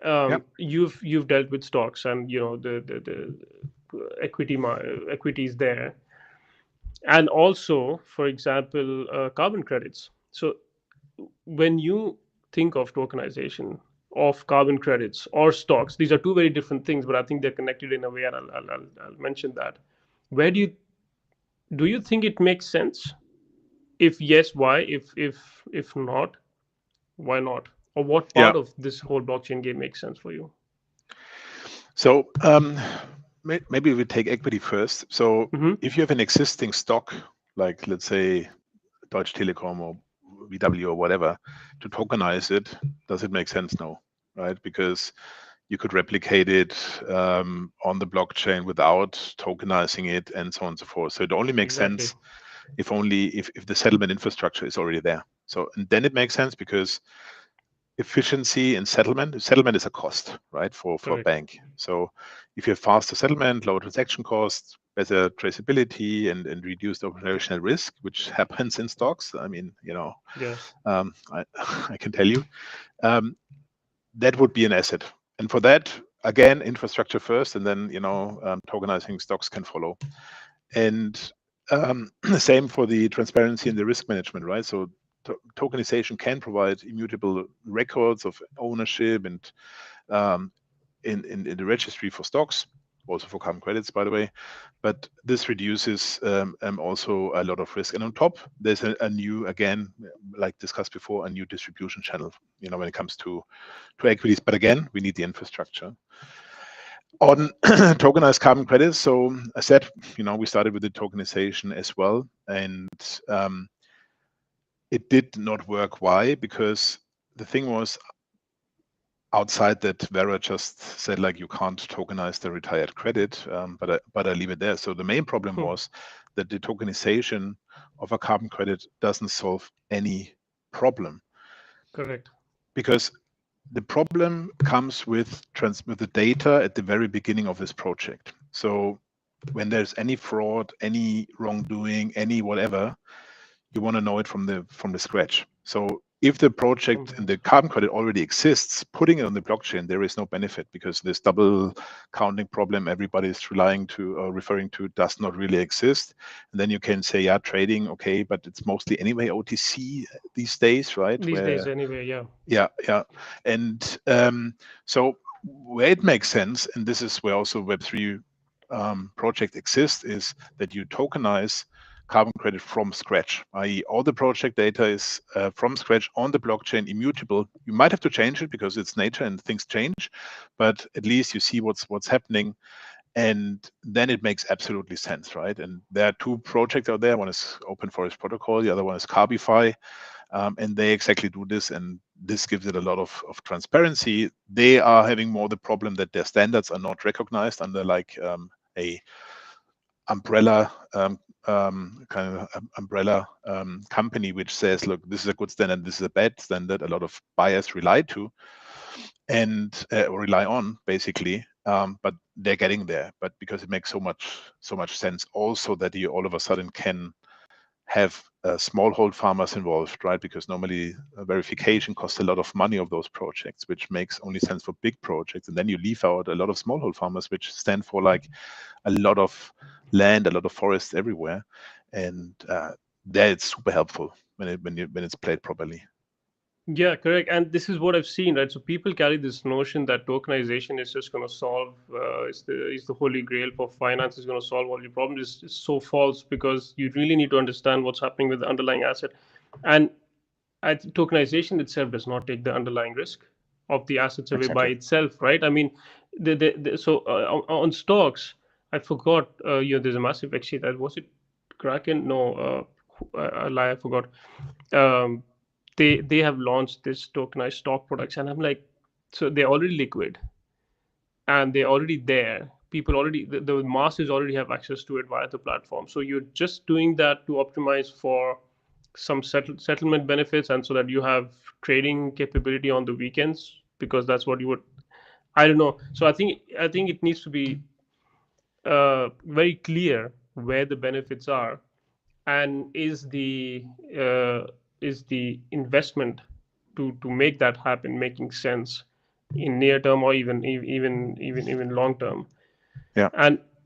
Yeah. You've dealt with stocks and the equities there, and also, for example, carbon credits. So when you think of tokenization of carbon credits or stocks, these are two very different things, but I think they're connected in a way, and I'll mention that. Where do you think it makes sense? If yes, why? If not, why not? or what part of this whole blockchain game makes sense for you? So maybe we take equity first. So if you have an existing stock, like let's say Deutsche Telekom or VW or whatever, to tokenize it, does it make sense? No, right? Because you could replicate it on the blockchain without tokenizing it and so on and so forth. So it only makes sense if the settlement infrastructure is already there. So and then it makes sense because efficiency in settlement is a cost, right, for a bank. So if you have faster settlement, lower transaction costs, better traceability, and reduced operational risk, which happens in stocks, I mean, I can tell you, that would be an asset. And for that, again, infrastructure first, and then tokenizing stocks can follow. And same for the transparency and the risk management, right? So tokenization can provide immutable records of ownership and in the registry for stocks, also for carbon credits, by the way. But this reduces also a lot of risk. And on top, there's a new, again, like discussed before, a new distribution channel, when it comes to equities. But again, we need the infrastructure. On tokenized carbon credits, so I said, we started with the tokenization as well. And it did not work. Why? Because the thing was, outside that, Vera just said, like, you can't tokenize the retired credit, but I leave it there. So the main problem was that the tokenization of a carbon credit doesn't solve any problem. Correct. Because the problem comes with the data at the very beginning of this project. So when there's any fraud, any wrongdoing, any whatever, you want to know it from the scratch. So if the project and the carbon credit already exists, putting it on the blockchain, there is no benefit because this double counting problem everybody is referring to does not really exist. And then you can say, yeah, trading, okay, but it's mostly anyway OTC these days, right? These days anyway, yeah. Yeah. And so where it makes sense, and this is where also Web3 project exists, is that you tokenize carbon credit from scratch, i.e. all the project data is from scratch on the blockchain, immutable. You might have to change it because it's nature and things change, but at least you see what's happening, and then it makes absolutely sense, right? And there are two projects out there. One is Open Forest Protocol, the other one is Carbify, and they exactly do this, and this gives it a lot of transparency. They are having more the problem that their standards are not recognized under like a umbrella company which says, look, this is a good standard, this is a bad standard. A lot of buyers rely on basically, but they're getting there. But because it makes so much sense also that you all of a sudden can have smallhold farmers involved, right? Because normally verification costs a lot of money of those projects, which makes only sense for big projects. And then you leave out a lot of smallhold farmers, which stand for like a lot of land, a lot of forests everywhere. And there it's super helpful when it's played properly. Yeah, correct. And this is what I've seen, right? So people carry this notion that tokenization is just going to solve, is the holy grail for finance, is going to solve all your problems. It's so false, because you really need to understand what's happening with the underlying asset. And tokenization itself does not take the underlying risk of the assets away by itself, right? I mean, on stocks, I forgot, there's a massive exchange. Was it Kraken? No, I forgot. They have launched this tokenized stock products, and I'm like, so they're already liquid and they're already there. People already, the masses already have access to it via the platform. So you're just doing that to optimize for some settlement benefits, and so that you have trading capability on the weekends, because that's what you would, I don't know. So I think it needs to be very clear where the benefits are, and is the investment to make that happen making sense in near term, or even long term. Yeah.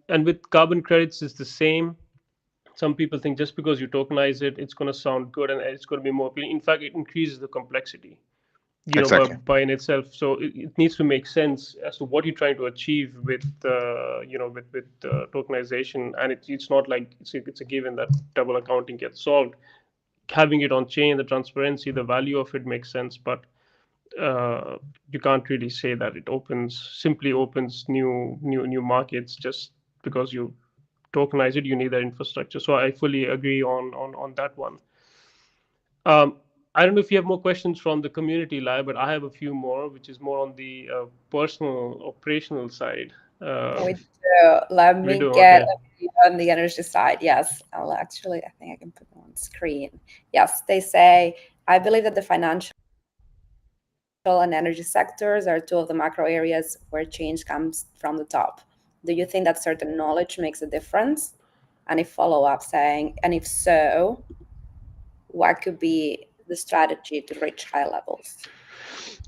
And with carbon credits, it's the same. Some people think just because you tokenize it, it's going to sound good and it's going to be more appealing. In fact, it increases the complexity, Exactly. by in itself. So it needs to make sense as to what you're trying to achieve with tokenization. And it's not like it's a given that double accounting gets solved. Having it on chain, the transparency, the value of it makes sense. But you can't really say that it simply opens new markets just because you tokenize it. You need that infrastructure. So I fully agree on that one. Um, I don't know if you have more questions from the community live, but I have a few more, which is more on the personal operational side. Uh, We do. Let we me do, get okay. a view on the energy side. Yes, I'll actually, I think I can put them on screen. Yes, they say, I believe that the financial and energy sectors are two of the macro areas where change comes from the top. Do you think that certain knowledge makes a difference? And if follow-up saying, and if so, what could be the strategy to reach high levels?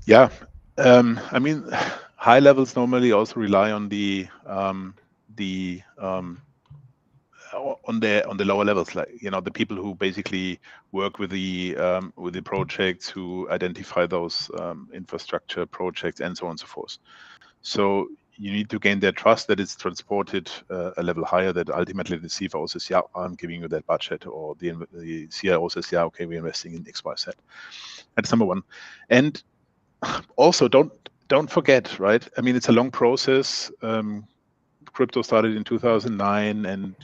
Yeah, I mean, high levels normally also rely on the on the lower levels, like the people who basically work with the projects, who identify those infrastructure projects and so on and so forth. So you need to gain their trust that it's transported a level higher, that ultimately the CFO says, yeah, I'm giving you that budget, or the CIO says, yeah, okay, we're investing in XYZ. That's number one. And also don't forget, right? I mean, it's a long process. Crypto started in 2009, and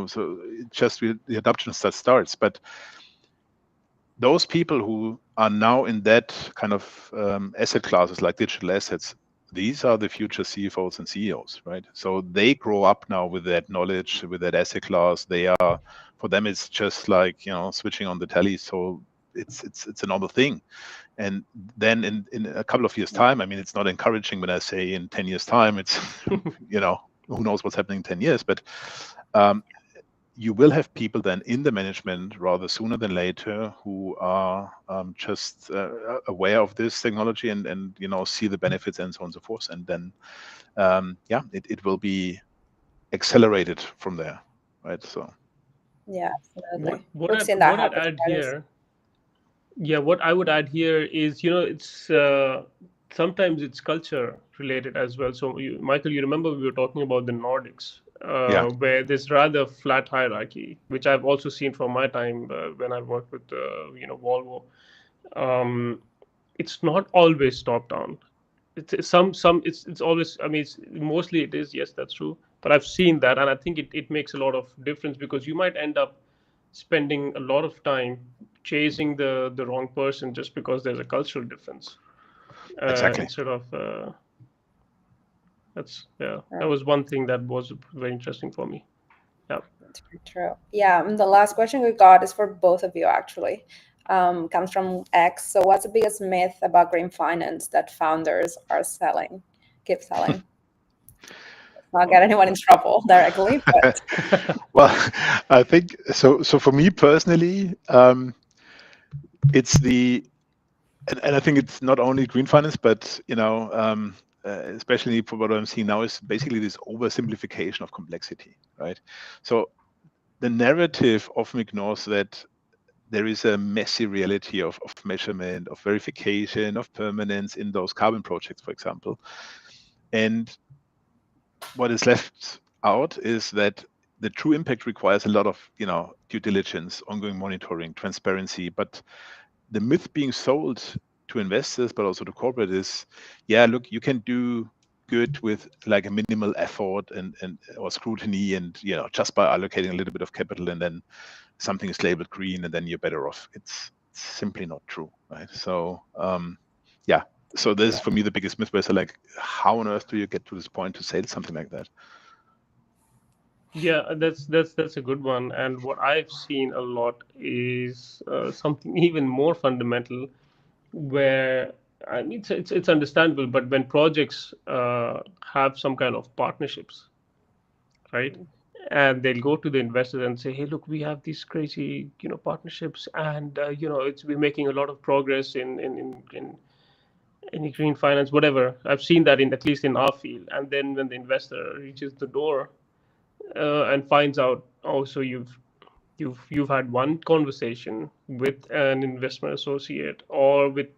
so just the adoption starts. But those people who are now in that kind of asset classes like digital assets, these are the future CFOs and CEOs, right? So they grow up now with that knowledge, with that asset class. For them, it's just like switching on the telly. So it's a normal thing. And then in a couple of years' time, I mean, it's not encouraging when I say in 10 years' time, it's who knows what's happening in 10 years, but you will have people then in the management rather sooner than later who are just aware of this technology and see the benefits and so on and so forth. And then it will be accelerated from there, right? So Yeah, absolutely. What We've seen that I'd happen. add here, yeah, what I would add here is, it's sometimes it's culture related as well. So, Michael, you remember we were talking about the Nordics, yeah, where there's rather flat hierarchy, which I've also seen from my time when I worked with, Volvo. Um, it's not always top down. It's always, I mean, mostly it is, yes, that's true, but I've seen that, and I think it makes a lot of difference, because you might end up spending a lot of time chasing the wrong person just because there's a cultural difference, exactly. instead of that Right. was one thing that was very interesting for me. Yeah. That's very true. Yeah, and the last question we got is for both of you, actually. Comes from X. So, what's the biggest myth about green finance that founders are keep selling? Not get anyone in trouble directly, but Well, I think so. So for me personally, it's and I think it's not only green finance, but especially for what I'm seeing now, is basically this oversimplification of complexity, right? So the narrative often ignores that there is a messy reality of measurement, of verification, of permanence in those carbon projects, for example. And what is left out is that the true impact requires a lot of due diligence, ongoing monitoring, transparency. But the myth being sold to investors, but also to corporate, is, yeah, look, you can do good with like a minimal effort and or scrutiny, and just by allocating a little bit of capital, and then something is labeled green, and then you're better off. It's simply not true, right? So yeah. So this is for me the biggest myth, where it's like, how on earth do you get to this point to say something like that? Yeah, that's a good one. And what I've seen a lot is something even more fundamental, where, I mean, it's understandable, but when projects have some kind of partnerships, right? And they'll go to the investors and say, "Hey, look, we have these crazy, partnerships, and we're making a lot of progress in any green finance, whatever." I've seen that in, at least in our field. And then when the investor reaches the door and finds out, oh, so you've had one conversation with an investment associate, or with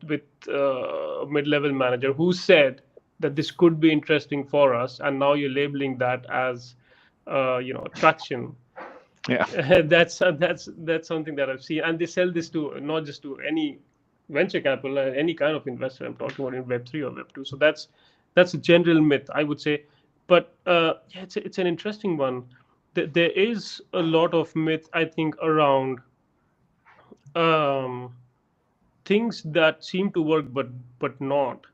a mid-level manager who said that this could be interesting for us, and now you're labeling that as traction. Yeah. That's something that I've seen, and they sell this to not just to any venture capital and any kind of investor. I'm talking about in Web3 or Web2. So that's a general myth, I would say. But yeah, it's an interesting one. There is a lot of myth, I think, around um, things that seem to work but not.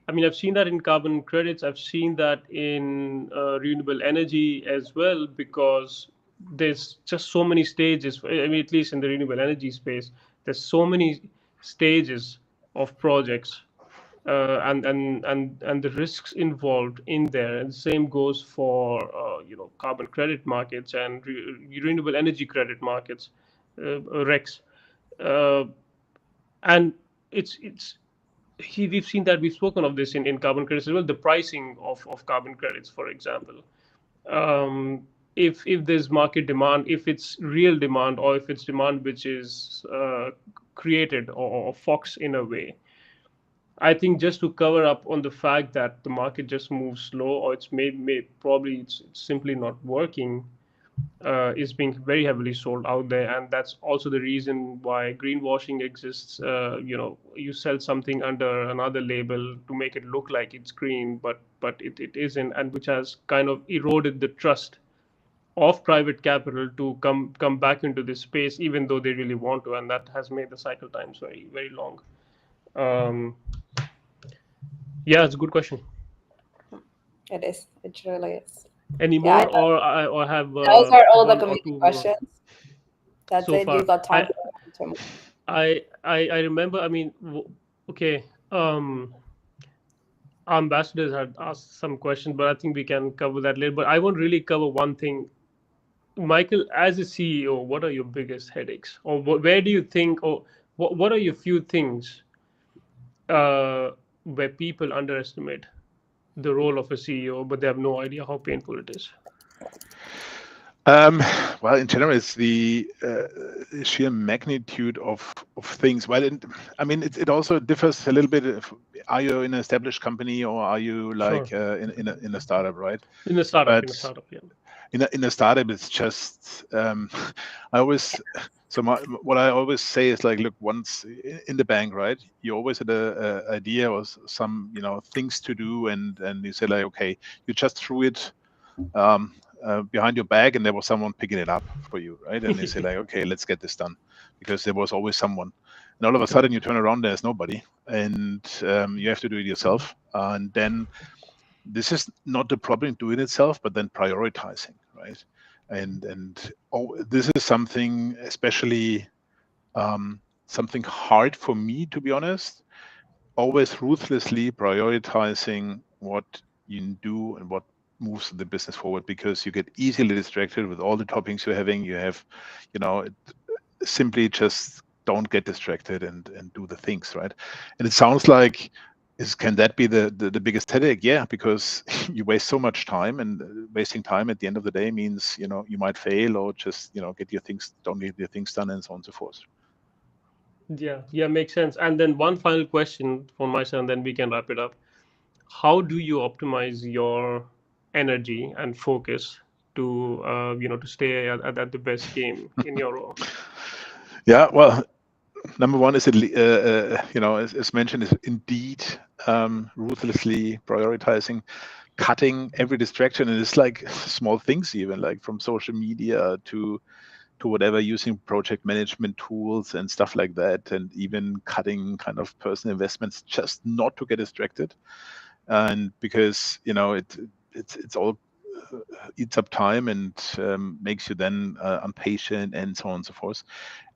I mean, I've seen that in carbon credits. I've seen that in renewable energy as well, because there's just so many stages. I mean, at least in the renewable energy space, there's so many stages of projects, and the risks involved in there. And the same goes for carbon credit markets and renewable energy credit markets, RECs. Uh, and it's we've seen that, we've spoken of this in carbon credits as well, the pricing of carbon credits, for example. If there's market demand, if it's real demand, or if it's demand which is created or fox in a way, I think just to cover up on the fact that the market just moves slow, or it's probably it's simply not working, is being very heavily sold out there. And that's also the reason why greenwashing exists. You sell something under another label to make it look like it's green, but it isn't, and which has kind of eroded the trust of private capital to come back into this space, even though they really want to, and that has made the cycle times very very long. um, yeah, it's a good question. It is. It really is. Any Yeah, more, or have those are all the one or community two more questions. That's so it. You far? got time I for two more. I remember. I mean, okay. Our ambassadors had asked some questions, but I think we can cover that later. But I want to really cover one thing, Michael. As a CEO, what are your biggest headaches, or where do you think, or what are your few things where people underestimate the role of a CEO, but they have no idea how painful it is? Well, in general, it's the sheer magnitude of things. Well, I mean, it also differs a little bit. Are you in an established company, or are you like Sure. in a startup, right? In a startup, But yeah. in a startup, it's just I always what I always say is like, look, once in the bank, right? You always had a idea or some things to do, and you say like, okay, you just threw it behind your back, and there was someone picking it up for you, right? And they say like, okay, let's get this done, because there was always someone. And all of a sudden, you turn around, there's nobody, and you have to do it yourself. And then this is not the problem doing itself, but then prioritizing, right? And this is something especially something hard for me, to be honest. Always ruthlessly prioritizing what you do and what moves the business forward, because you get easily distracted with all the toppings you're having. You have, simply just don't get distracted and do the things, right? And it sounds like, can that be the biggest headache? Yeah, because you waste so much time, and wasting time at the end of the day means you might fail, or just don't get your things done, and so on and so forth. Yeah, makes sense. And then one final question from my side, and then we can wrap it up. How do you optimize your energy and focus to to stay at the best game in your role? Yeah, well, number one is, as mentioned, is indeed ruthlessly prioritizing, cutting every distraction. And it's like small things, even like from social media to whatever, using project management tools and stuff like that, and even cutting kind of personal investments just not to get distracted. And because it's all eats up time, and makes you then impatient, and so on and so forth.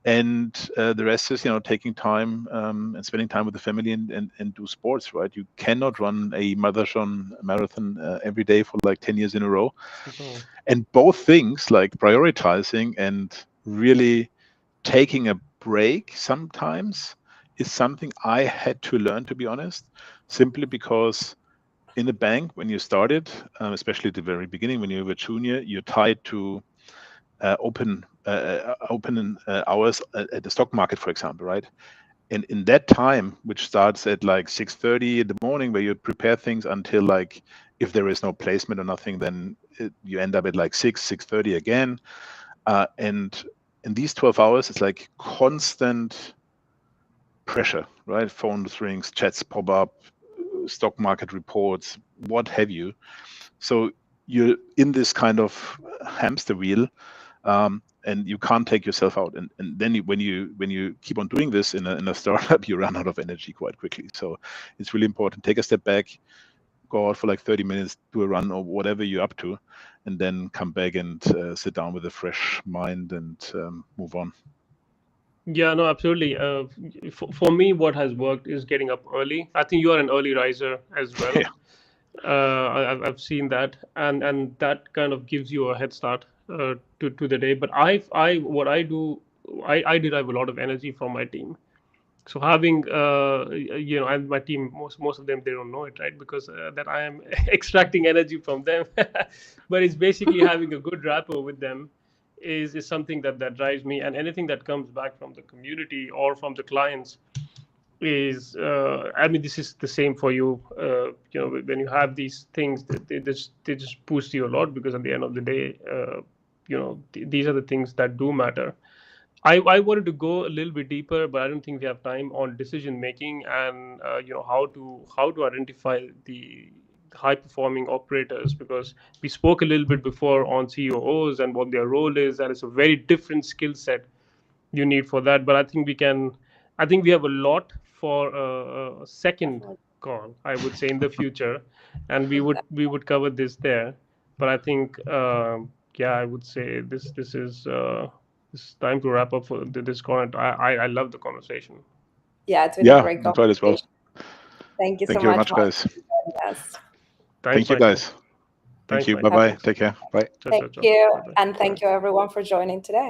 And the rest is taking time and spending time with the family, and do sports, right? You cannot run a marathon every day for like 10 years in a row. No. And both things, like prioritizing and really taking a break sometimes, is something I had to learn, to be honest, simply because in the bank, when you started, especially at the very beginning, when you were junior, you're tied to open hours at the stock market, for example, right? And in that time, which starts at like 6:30 in the morning, where you prepare things until, like, if there is no placement or nothing, then you end up at like 6:30 again. And in these 12 hours, it's like constant pressure, right? Phone rings, chats pop up, stock market reports, what have you. So you're in this kind of hamster wheel, and you can't take yourself out. And then when you keep on doing this in a startup, you run out of energy quite quickly. So it's really important. Take a step back, go out for like 30 minutes, do a run or whatever you're up to, and then come back and sit down with a fresh mind and move on. Yeah, no, absolutely. For me, what has worked is getting up early. I think you are an early riser as well. Yeah. I've seen that, and that kind of gives you a head start to the day. But what I do, I derive a lot of energy from my team. So having and my team, most of them, they don't know it, right? Because that I am extracting energy from them. But it's basically having a good rapport with them is something that drives me, and anything that comes back from the community or from the clients is I mean, this is the same for you. When you have these things, they just boost you a lot, because at the end of the day, these are the things that do matter. I wanted to go a little bit deeper, but I don't think we have time on decision making, and how to identify the high performing operators, because we spoke a little bit before on COOs and what their role is, and it's a very different skill set you need for that. But I think we have a lot for a second call, I would say, in the future, and we would cover this there. But I think I would say this is it's time to wrap up for this call. I love the conversation. Yeah, it's been a great enjoyed as well. Thank you Thank so you very much, much, guys. Thanks, Thank you, guys. Thank you. Bye-bye. Take care. Bye. Thank you. And thank you, everyone, for joining today.